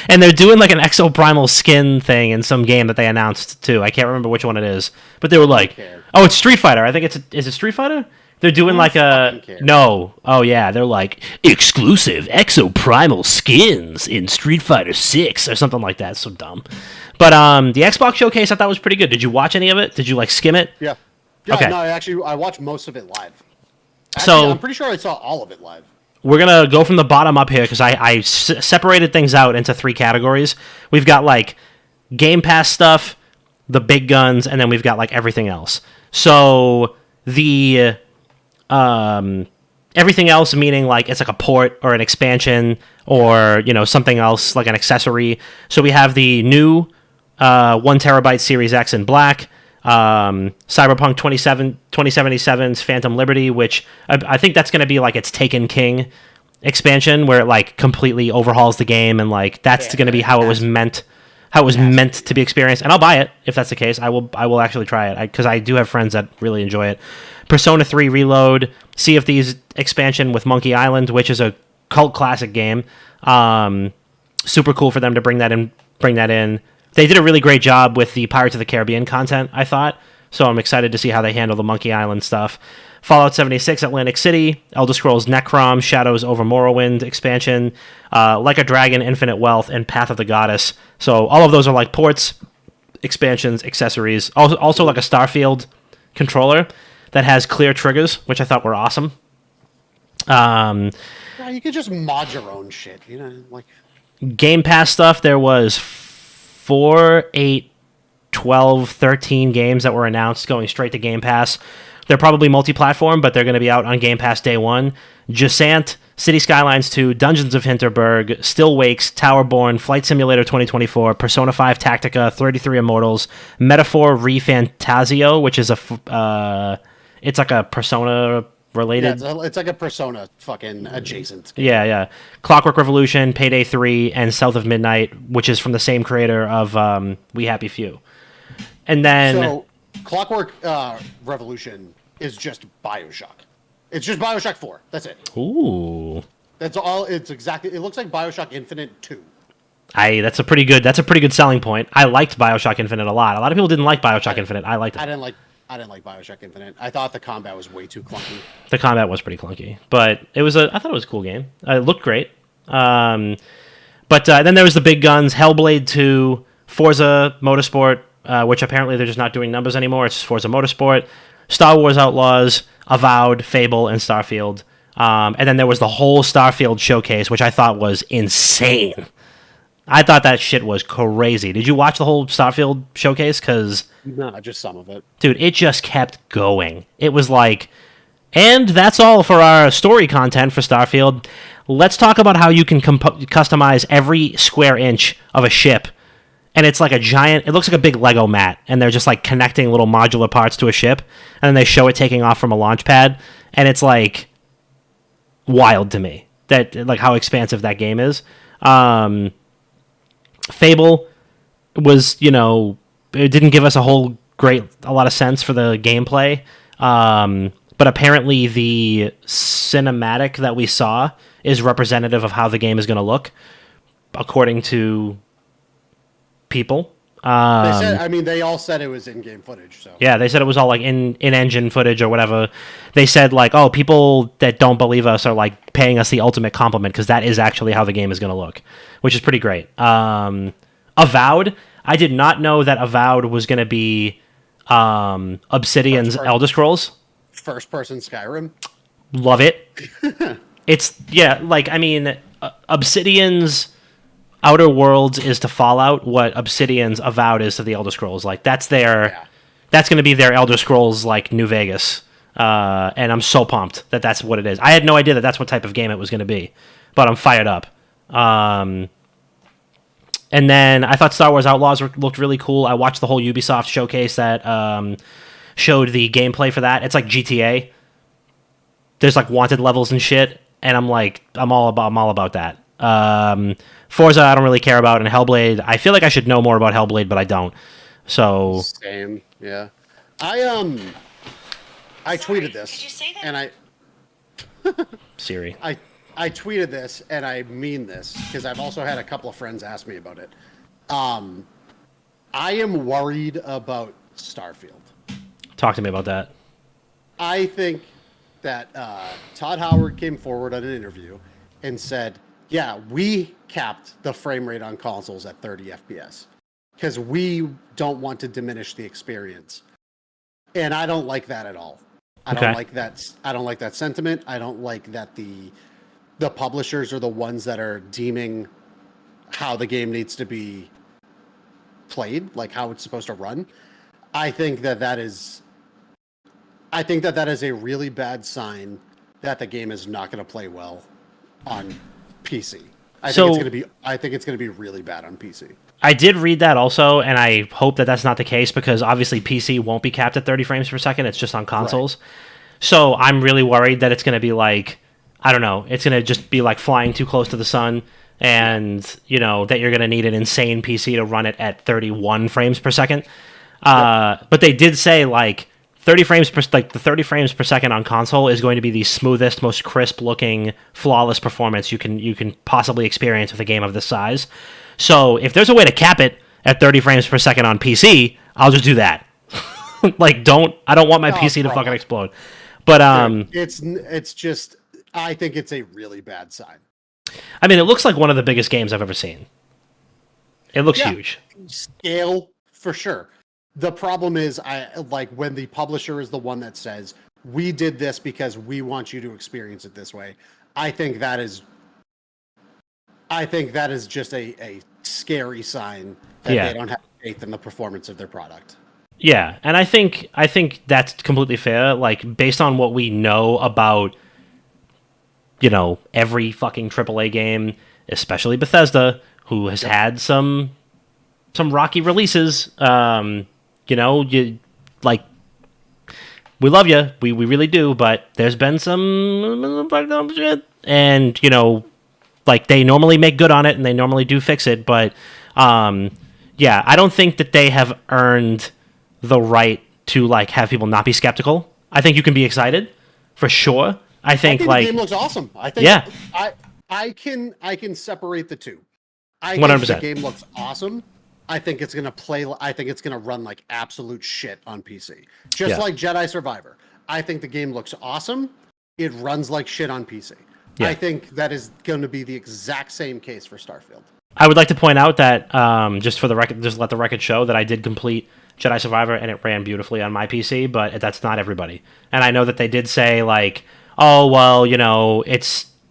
And they're doing like an Exoprimal skin thing in some game that they announced too. I can't remember which one it is, but they were like, "Oh, it's Street Fighter." I think is it Street Fighter? They're doing like a no. Oh yeah, they're like exclusive Exoprimal skins in Street Fighter 6 or something like that. So dumb. But the Xbox showcase I thought was pretty good. Did you watch any of it? Did you like skim it? Yeah. Okay. No, I watched most of it live. So I'm pretty sure I saw all of it live. We're going to go from the bottom up here because I separated things out into 3 categories. We've got, like, Game Pass stuff, the big guns, and then we've got, like, everything else. So the everything else meaning, like, it's like a port or an expansion or, something else, like an accessory. So we have the new 1 terabyte Series X in black, Cyberpunk 2077's Phantom Liberty, which I think that's going to be like its Taken King expansion, where it like completely overhauls the game, and like that's going to be how it was meant to be experienced. And I'll buy it if that's the case. I will actually try it because I do have friends that really enjoy it. Persona 3 Reload, Sea of Thieves expansion with Monkey Island, which is a cult classic game. Super cool for them to bring that in. They did a really great job with the Pirates of the Caribbean content, I thought. So I'm excited to see how they handle the Monkey Island stuff. Fallout 76 Atlantic City, Elder Scrolls Necrom, Shadows over Morrowind expansion, Like a Dragon, Infinite Wealth, and Path of the Goddess. So all of those are like ports, expansions, accessories. Also like a Starfield controller that has clear triggers, which I thought were awesome. Yeah, you could just mod your own shit, like... Game Pass stuff, there was 4, 8, 12, 13 games that were announced going straight to Game Pass. They're probably multi-platform, but they're going to be out on Game Pass day one. Jusant, City Skylines 2, Dungeons of Hinterberg, Still Wakes, Towerborn, Flight Simulator 2024, Persona 5 Tactica, 33 Immortals, Metaphor ReFantasio, which is it's like a Persona related. Yeah, it's like a Persona fucking adjacent game. Yeah. Clockwork Revolution, Payday 3, and South of Midnight, which is from the same creator of We Happy Few. And then... So, Clockwork Revolution is just BioShock. It's just BioShock 4. That's it. Ooh. That's all. It looks like BioShock Infinite 2. That's a pretty good selling point. I liked BioShock Infinite a lot. A lot of people didn't like BioShock Infinite. I liked it. I didn't like BioShock Infinite. I thought the combat was way too clunky. The combat was pretty clunky, but I thought it was a cool game. It looked great. But then there was the big guns: Hellblade 2, Forza Motorsport, which apparently they're just not doing numbers anymore. It's just Forza Motorsport, Star Wars Outlaws, Avowed, Fable, and Starfield. And then there was the whole Starfield showcase, which I thought was insane. I thought that shit was crazy. Did you watch the whole Starfield showcase? Because... No, just some of it. Dude, it just kept going. It was like, and that's all for our story content for Starfield. Let's talk about how you can customize every square inch of a ship. And it's like a giant, it looks like a big Lego mat. And they're just like connecting little modular parts to a ship. And then they show it taking off from a launch pad. And it's like wild to me that like how expansive that game is. Fable was, it didn't give us a lot of sense for the gameplay. But apparently the cinematic that we saw is representative of how the game is going to look, according to people. They all said it was in-game footage. So yeah, they said it was all like in-engine footage or whatever. They said like, oh, people that don't believe us are like paying us the ultimate compliment because that is actually how the game is going to look, which is pretty great. Avowed, I did not know that Avowed was going to be Obsidian's Elder Scrolls. First-person Skyrim. Love it. Obsidian's Outer Worlds is to Fallout what Obsidian's Avowed is to the Elder Scrolls. Like that's going to be their Elder Scrolls like New Vegas. And I'm so pumped that that's what it is. I had no idea that that's what type of game it was going to be, but I'm fired up. And then I thought Star Wars Outlaws looked really cool. I watched the whole Ubisoft showcase that showed the gameplay for that. It's like GTA. There's like wanted levels and shit, and I'm all about that. Forza I don't really care about, and Hellblade I feel like I should know more about Hellblade, but I don't. So Same, yeah. I tweeted this, did you say that? and Siri. I tweeted this, and I mean this because I've also had a couple of friends ask me about it. I am worried about Starfield. Talk to me about that. I think that Todd Howard came forward on an interview and said, yeah, we capped the frame rate on consoles at 30 FPS because we don't want to diminish the experience. And I don't like that at all. I don't like that. I don't like that sentiment. I don't like that the publishers are the ones that are deeming how the game needs to be played, like how it's supposed to run. I think that is a really bad sign that the game is not going to play well on PC. I think it's going to be really bad on PC. I did read that also, and I hope that that's not the case because obviously PC won't be capped at 30 frames per second. It's just on consoles. Right. So I'm really worried that it's going to be like, I don't know, it's going to just be like flying too close to the sun and, you know, that you're going to need an insane PC to run it at 31 frames per second. But they did say like the 30 frames per second on console is going to be the smoothest, most crisp looking, flawless performance you can possibly experience with a game of this size. So if there's a way to cap it at 30 frames per second on PC, I'll just do that. I don't want my PC to fucking explode. But it's just, I think it's a really bad sign. I mean, it looks like one of the biggest games I've ever seen. It looks huge. Scale for sure. The problem is, I like when the publisher is the one that says, we did this because we want you to experience it this way. I think that is just a scary sign that they don't have faith in the performance of their product. Yeah, and I think that's completely fair. Like, based on what we know about, you know, every fucking AAA game, especially Bethesda, who has had some rocky releases. You know, we love you, we really do, but there's been some shit, and you know, like they normally make good on it and they normally do fix it, but yeah, I don't think that they have earned the right to like have people not be skeptical. I think you can be excited for sure. I think like the game looks awesome. I think I can separate the two. I think 100%. the game looks awesome. I think it's gonna run like absolute shit on PC. Just like Jedi Survivor. I think the game looks awesome. It runs like shit on PC. Yeah. I think that is going to be the exact same case for Starfield. I would like to point out that just let the record show that I did complete Jedi Survivor and it ran beautifully on my PC, but that's not everybody. And I know that they did say like, oh well, you know,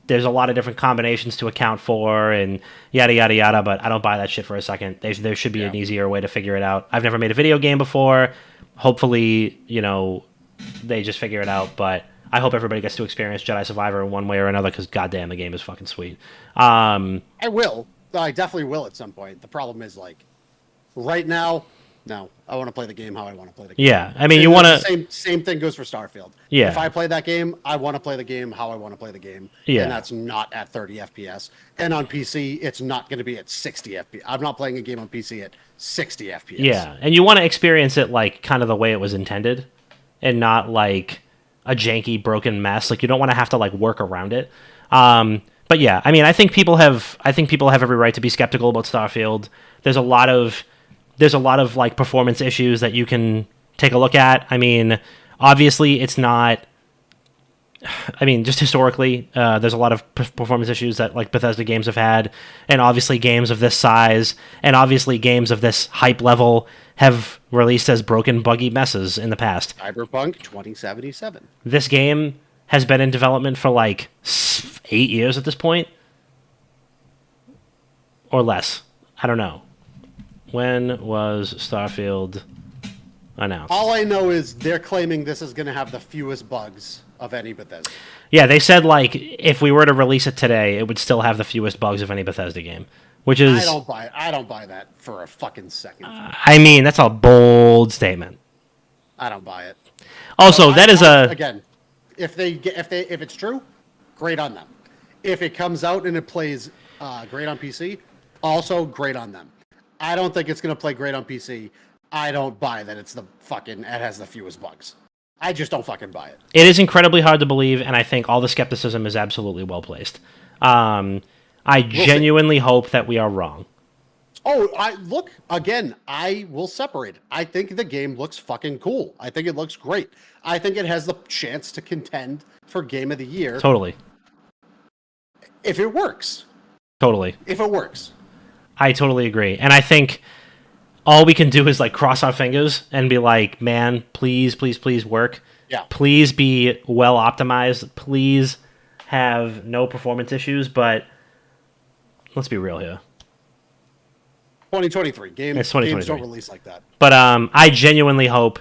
there's a lot of different combinations to account for and yada yada yada, but I don't buy that shit for a second. There should be an easier way to figure it out. I've never made a video game before. Hopefully, you know, they just figure it out, but I hope everybody gets to experience Jedi Survivor in one way or another because goddamn, the game is fucking sweet. I will. I definitely will at some point. The problem is like right now, no. I want to play the game how I want to play the game. Yeah, I mean, you want to. Same thing goes for Starfield. Yeah. If I play that game, I want to play the game how I want to play the game. Yeah. And that's not at 30 FPS. And on PC, it's not going to be at 60 FPS. I'm not playing a game on PC at 60 FPS. Yeah, and you want to experience it like kind of the way it was intended, and not like a janky, broken mess. Like you don't want to have to like work around it. But yeah, I mean, I think people have every right to be skeptical about Starfield. There's a lot of like performance issues that you can take a look at. I mean, obviously it's not. I mean, just historically, there's a lot of performance issues that like Bethesda games have had, and obviously games of this size, and obviously games of this hype level have released as broken, buggy messes in the past. Cyberpunk 2077. This game has been in development for like 8 years at this point, or less. I don't know. When was Starfield announced. All I know is they're claiming this is going to have the fewest bugs of any Bethesda. Yeah, they said like if we were to release it today, it would still have the fewest bugs of any Bethesda game, which is I don't buy that for a fucking second. I mean, that's a bold statement. I don't buy it. Also, that is again, if it's true, great on them. If it comes out and it plays great on PC, also great on them. I don't think it's going to play great on PC. I don't buy that it has the fewest bugs. I just don't fucking buy it. It is incredibly hard to believe, and I think all the skepticism is absolutely well placed. I genuinely hope that we are wrong. Oh, I will separate it. I think the game looks fucking cool. I think it looks great. I think it has the chance to contend for Game of the Year. Totally. If it works. Totally. If it works. I totally agree. And I think all we can do is like cross our fingers and be like, man, please, please, please work. Yeah. Please be well optimized. Please have no performance issues. But let's be real here. 2023. Games 2023. don't release like that. But I genuinely hope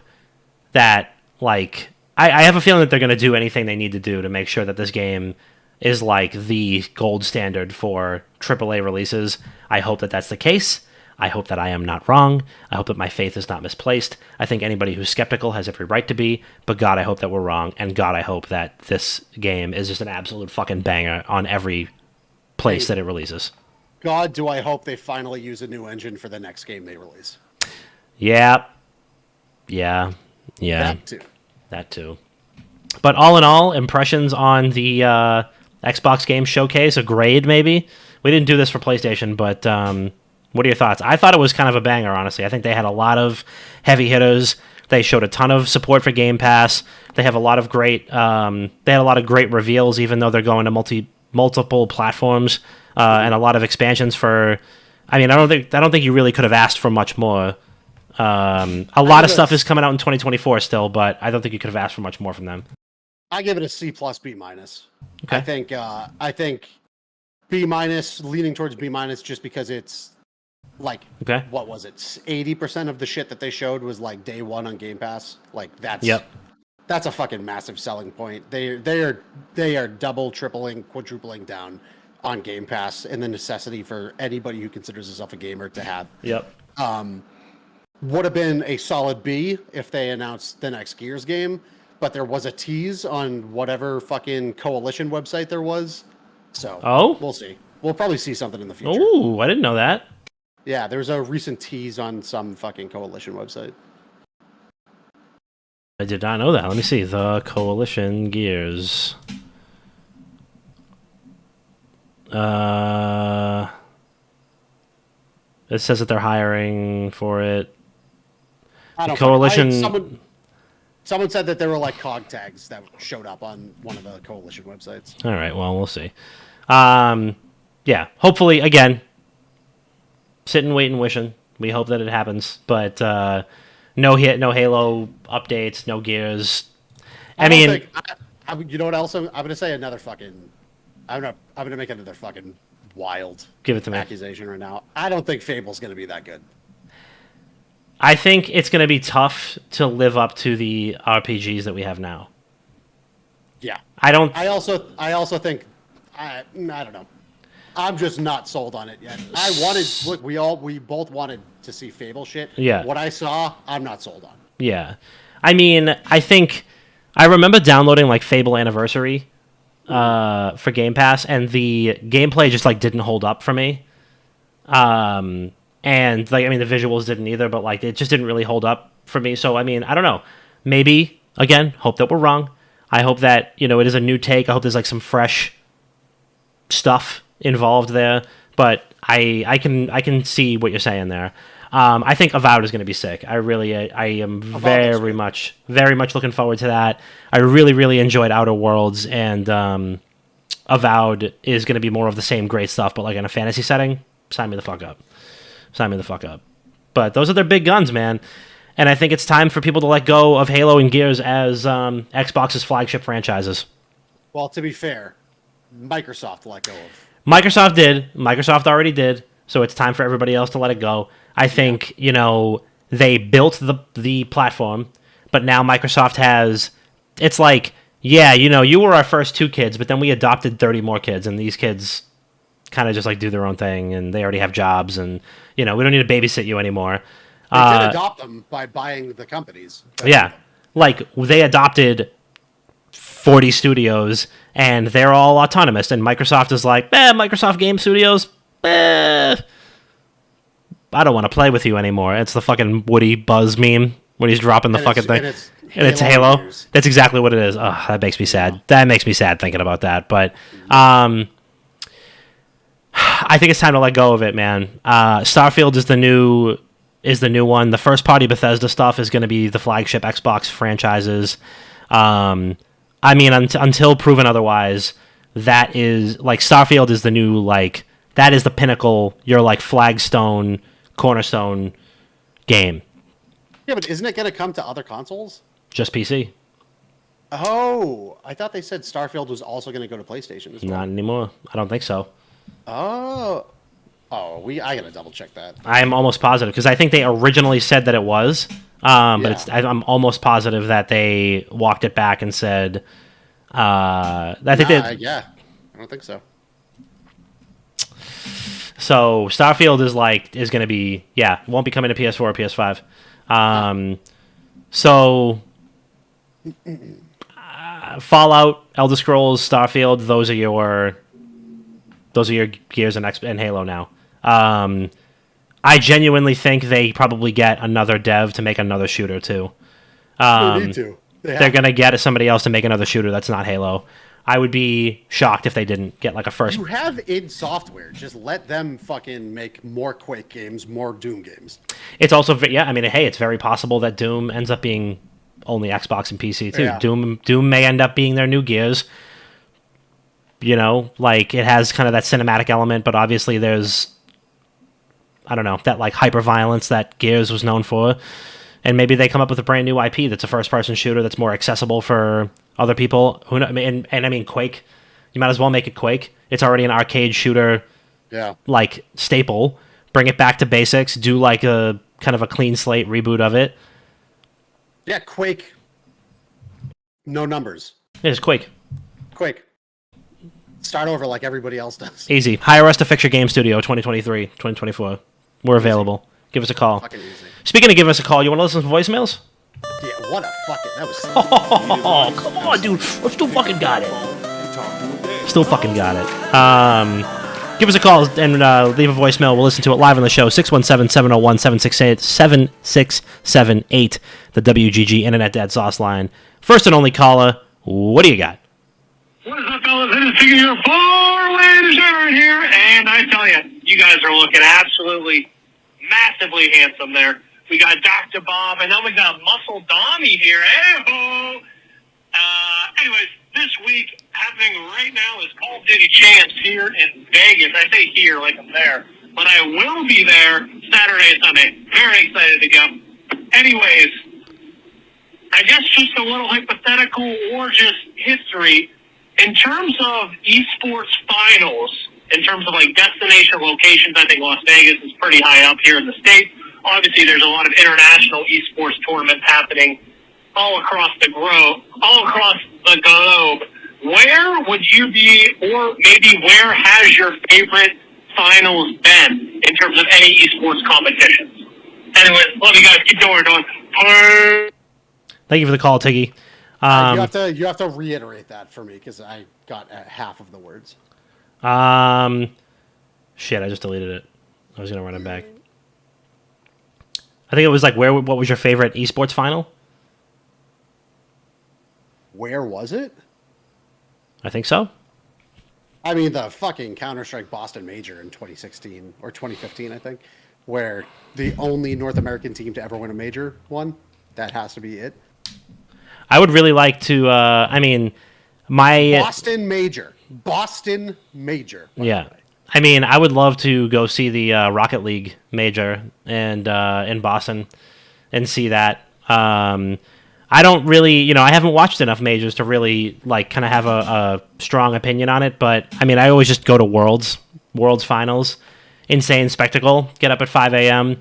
that, like, I have a feeling that they're going to do anything they need to do to make sure that this game is, like, the gold standard for AAA releases. I hope that that's the case. I hope that I am not wrong. I hope that my faith is not misplaced. I think anybody who's skeptical has every right to be, but God, I hope that we're wrong, and God, I hope that this game is just an absolute fucking banger on every place that it releases. God, do I hope they finally use a new engine for the next game they release. Yeah. That too. But all in all, impressions on the Xbox Game Showcase, a grade maybe? We didn't do this for PlayStation, but what are your thoughts? I thought it was kind of a banger, honestly. I think they had a lot of heavy hitters. They showed a ton of support for Game Pass. They have a lot of great reveals, even though they're going to multiple platforms. And a lot of expansions for. I mean, I don't think you really could have asked for much more. A lot of stuff is coming out in 2024 still, but I don't think you could have asked for much more from them. I give it a C plus B minus. Okay. I think B minus, leaning towards B minus, just because it's like, okay, what was it? 80% of the shit that they showed was like day one on Game Pass. Like that's a fucking massive selling point. They are double, tripling, quadrupling down on Game Pass and the necessity for anybody who considers himself a gamer to have. Yep. Would have been a solid B if they announced the next Gears game, but there was a tease on whatever fucking Coalition website there was. So we'll see. We'll probably see something in the future. Oh, I didn't know that. Yeah, there's a recent tease on some fucking Coalition website. I did not know that. Let me see. The Coalition Gears. It says that they're hiring for it. Coalition. Someone said that there were like cog tags that showed up on one of the Coalition websites. All right. Well, we'll see. Yeah. Hopefully, again, sitting, waiting, wishing. We hope that it happens, but no Halo updates, no Gears. You know what else? I'm gonna say another fucking. I'm gonna make another fucking wild give it to me accusation right now. I don't think Fable's gonna be that good. I think it's gonna be tough to live up to the RPGs that we have now. Yeah, I don't. I also think I don't know. I'm just not sold on it yet. We both wanted to see Fable shit. Yeah. What I saw, I'm not sold on. Yeah. I mean, I remember downloading like Fable Anniversary for Game Pass, and the gameplay just like didn't hold up for me. And like, I mean, the visuals didn't either, but like it just didn't really hold up for me. So I mean, I don't know. Maybe again, hope that we're wrong. I hope that, it is a new take. I hope there's like some fresh stuff involved there. But I can see what you're saying there. I think Avowed is going to be sick. I am very much looking forward to that. I really, really enjoyed Outer Worlds, and Avowed is going to be more of the same great stuff, but like in a fantasy setting. Sign me the fuck up. But those are their big guns, man. And I think it's time for people to let go of Halo and Gears as Xbox's flagship franchises. Well, to be fair, Microsoft let go of. Microsoft already did. So it's time for everybody else to let it go. I think, they built the platform, but now Microsoft has. It's like, yeah, you were our first 2 kids, but then we adopted 30 more kids, and these kids kind of just like do their own thing, and they already have jobs, and we don't need to babysit you anymore. They did adopt them by buying the companies. Yeah, like they adopted 40 studios, and they're all autonomous, and Microsoft is like, Microsoft Game Studios, I don't want to play with you anymore. It's the fucking Woody Buzz meme when he's dropping the fucking thing. And it's Halo. News. That's exactly what it is. Oh, that makes me sad. That makes me sad thinking about that. But I think it's time to let go of it, man. Starfield is the new one. The first party Bethesda stuff is going to be the flagship Xbox franchises. I mean, until proven otherwise, that is like Starfield is the new like that is the pinnacle. Your like flagstone, cornerstone game. Yeah, but isn't it going to come to other consoles? Just PC. Oh, I thought they said Starfield was also going to go to PlayStation as well. Not anymore. I don't think so. Oh, I gotta double check that. I am almost positive because I think they originally said that it was, but I'm almost positive that they walked it back and said. I think yeah, I don't think so. So Starfield is going to be won't be coming to PS4 or PS5. So Fallout, Elder Scrolls, Starfield, those are your Gears and Halo now. I genuinely think they probably get another dev to make another shooter too. They need to. They're going to get somebody else to make another shooter that's not Halo. I would be shocked if they didn't get like a first. You have id Software. Just let them fucking make more Quake games, more Doom games. It's also, I mean, hey, it's very possible that Doom ends up being only Xbox and PC too. Yeah. Doom may end up being their new Gears. Like it has kind of that cinematic element, but obviously there's, I don't know, that like hyper violence that Gears was known for. And maybe they come up with a brand new IP that's a first-person shooter that's more accessible for other people. Who know, and I mean, Quake. You might as well make it Quake. It's already an arcade shooter, like staple. Bring it back to basics. Do like a kind of a clean slate reboot of it. Yeah, Quake. No numbers. It's Quake. Quake. Start over like everybody else does. Easy. Hire us to fix your game studio 2023, 2024. We're available. Give us a call. Fucking easy. Speaking of giving us a call, you want to listen to voicemails? Yeah, what a fucking... That was... Oh, come on, dude. I still fucking got it. Still fucking got it. Give us a call and leave a voicemail. We'll listen to it live on the show. 617-701-7678. The WGG Internet Dad Sauce line. First and only caller. What do you got? What is up, fellas? It is Tiggy here, four-way degenerate here, and I tell you, you guys are looking absolutely massively handsome there. We got Dr. Bob, and then we got Muscle Dommy here. Hey-ho! Anyways, this week, happening right now is Call of Duty Champs here in Vegas. I say here like I'm there, but I will be there Saturday and Sunday. Very excited to go. Anyways, I guess just a little hypothetical or just history. In terms of esports finals, in terms of like destination locations, I think Las Vegas is pretty high up here in the States. Obviously, there's a lot of international esports tournaments happening all across the globe. Where would you be, or maybe where has your favorite finals been in terms of any esports competitions? Anyways, love you guys. Keep doing. Thank you for the call, Tiggy. you have to reiterate that for me because I got half of the words. Shit, I just deleted it. I was gonna run it back. I think it was like, what was your favorite esports final? Where was it? I think so. I mean, the fucking Counter-Strike Boston Major in 2016 or 2015, I think, where the only North American team to ever win a major won. That has to be it. I would really like to. Boston Major. Boston Major. Yeah. I mean, I would love to go see the Rocket League major and in Boston and see that. I don't really, I haven't watched enough majors to really like kind of have a strong opinion on it. But I mean, I always just go to Worlds finals, insane spectacle. Get up at 5 a.m.,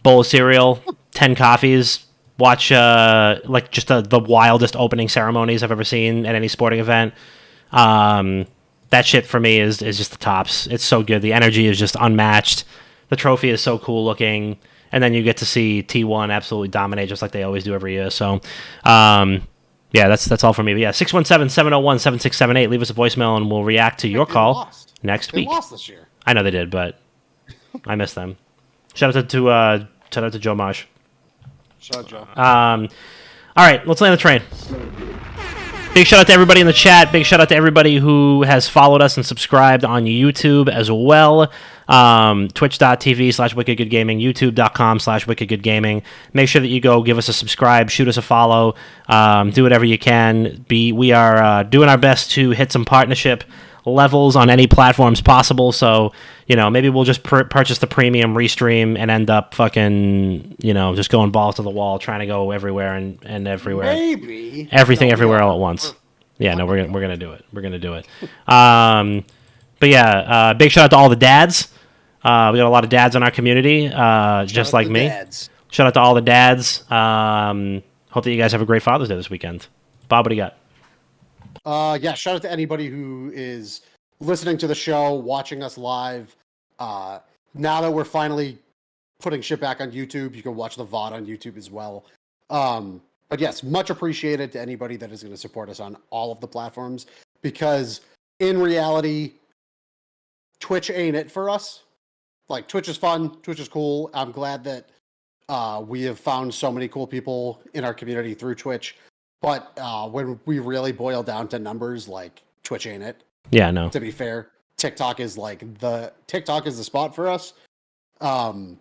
bowl of cereal, 10 coffees, watch like just the wildest opening ceremonies I've ever seen at any sporting event. That shit for me is just the tops. It's so good. The energy is just unmatched. The trophy is so cool looking. And then you get to see T1 absolutely dominate just like they always do every year. So, yeah, that's all for me. But yeah, 617-701-7678. Leave us a voicemail and we'll react to your call next week. They lost this year. I know they did, but I miss them. Shout out to Joe Marsh. Shout out, Joe. All right, let's land the train. Big shout out to everybody in the chat. Big shout out to everybody who has followed us and subscribed on YouTube as well. Twitch.tv/wickedgoodgaming, youtube.com/wickedgoodgaming. Make sure that you go give us a subscribe, shoot us a follow, do whatever you can. We are doing our best to hit some partnership levels on any platforms possible, so maybe we'll just purchase the premium restream and end up fucking just going balls to the wall trying to go everywhere and everywhere, Maybe everything everywhere all at once. We're gonna do it. But yeah, big shout out to all the dads. We got a lot of dads in our community, just like me. Dads. Shout out to all the dads. Hope that you guys have a great Father's Day this weekend. Bob, what do you got? Yeah, shout out to anybody who is listening to the show, watching us live. Now that we're finally putting shit back on YouTube, you can watch the VOD on YouTube as well. But yes, much appreciated to anybody that is going to support us on all of the platforms, because in reality, Twitch ain't it for us. Like, Twitch is fun, Twitch is cool. I'm glad that we have found so many cool people in our community through Twitch. But when we really boil down to numbers, like, Twitch ain't it. Yeah, no. To be fair, TikTok is the spot for us. And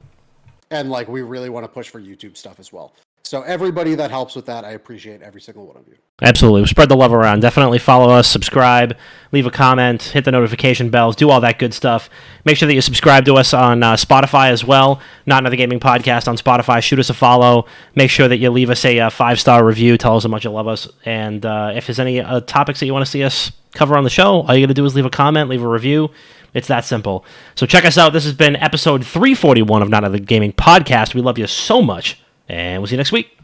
like, we really want to push for YouTube stuff as well. So everybody that helps with that, I appreciate every single one of you. Absolutely. Spread the love around. Definitely follow us, subscribe, leave a comment, hit the notification bells, do all that good stuff. Make sure that you subscribe to us on Spotify as well. Not Another Gaming Podcast on Spotify. Shoot us a follow. Make sure that you leave us a 5-star review. Tell us how much you love us. And if there's any topics that you want to see us cover on the show, all you got to do is leave a comment, leave a review. It's that simple. So check us out. This has been episode 341 of Not Another Gaming Podcast. We love you so much. And we'll see you next week.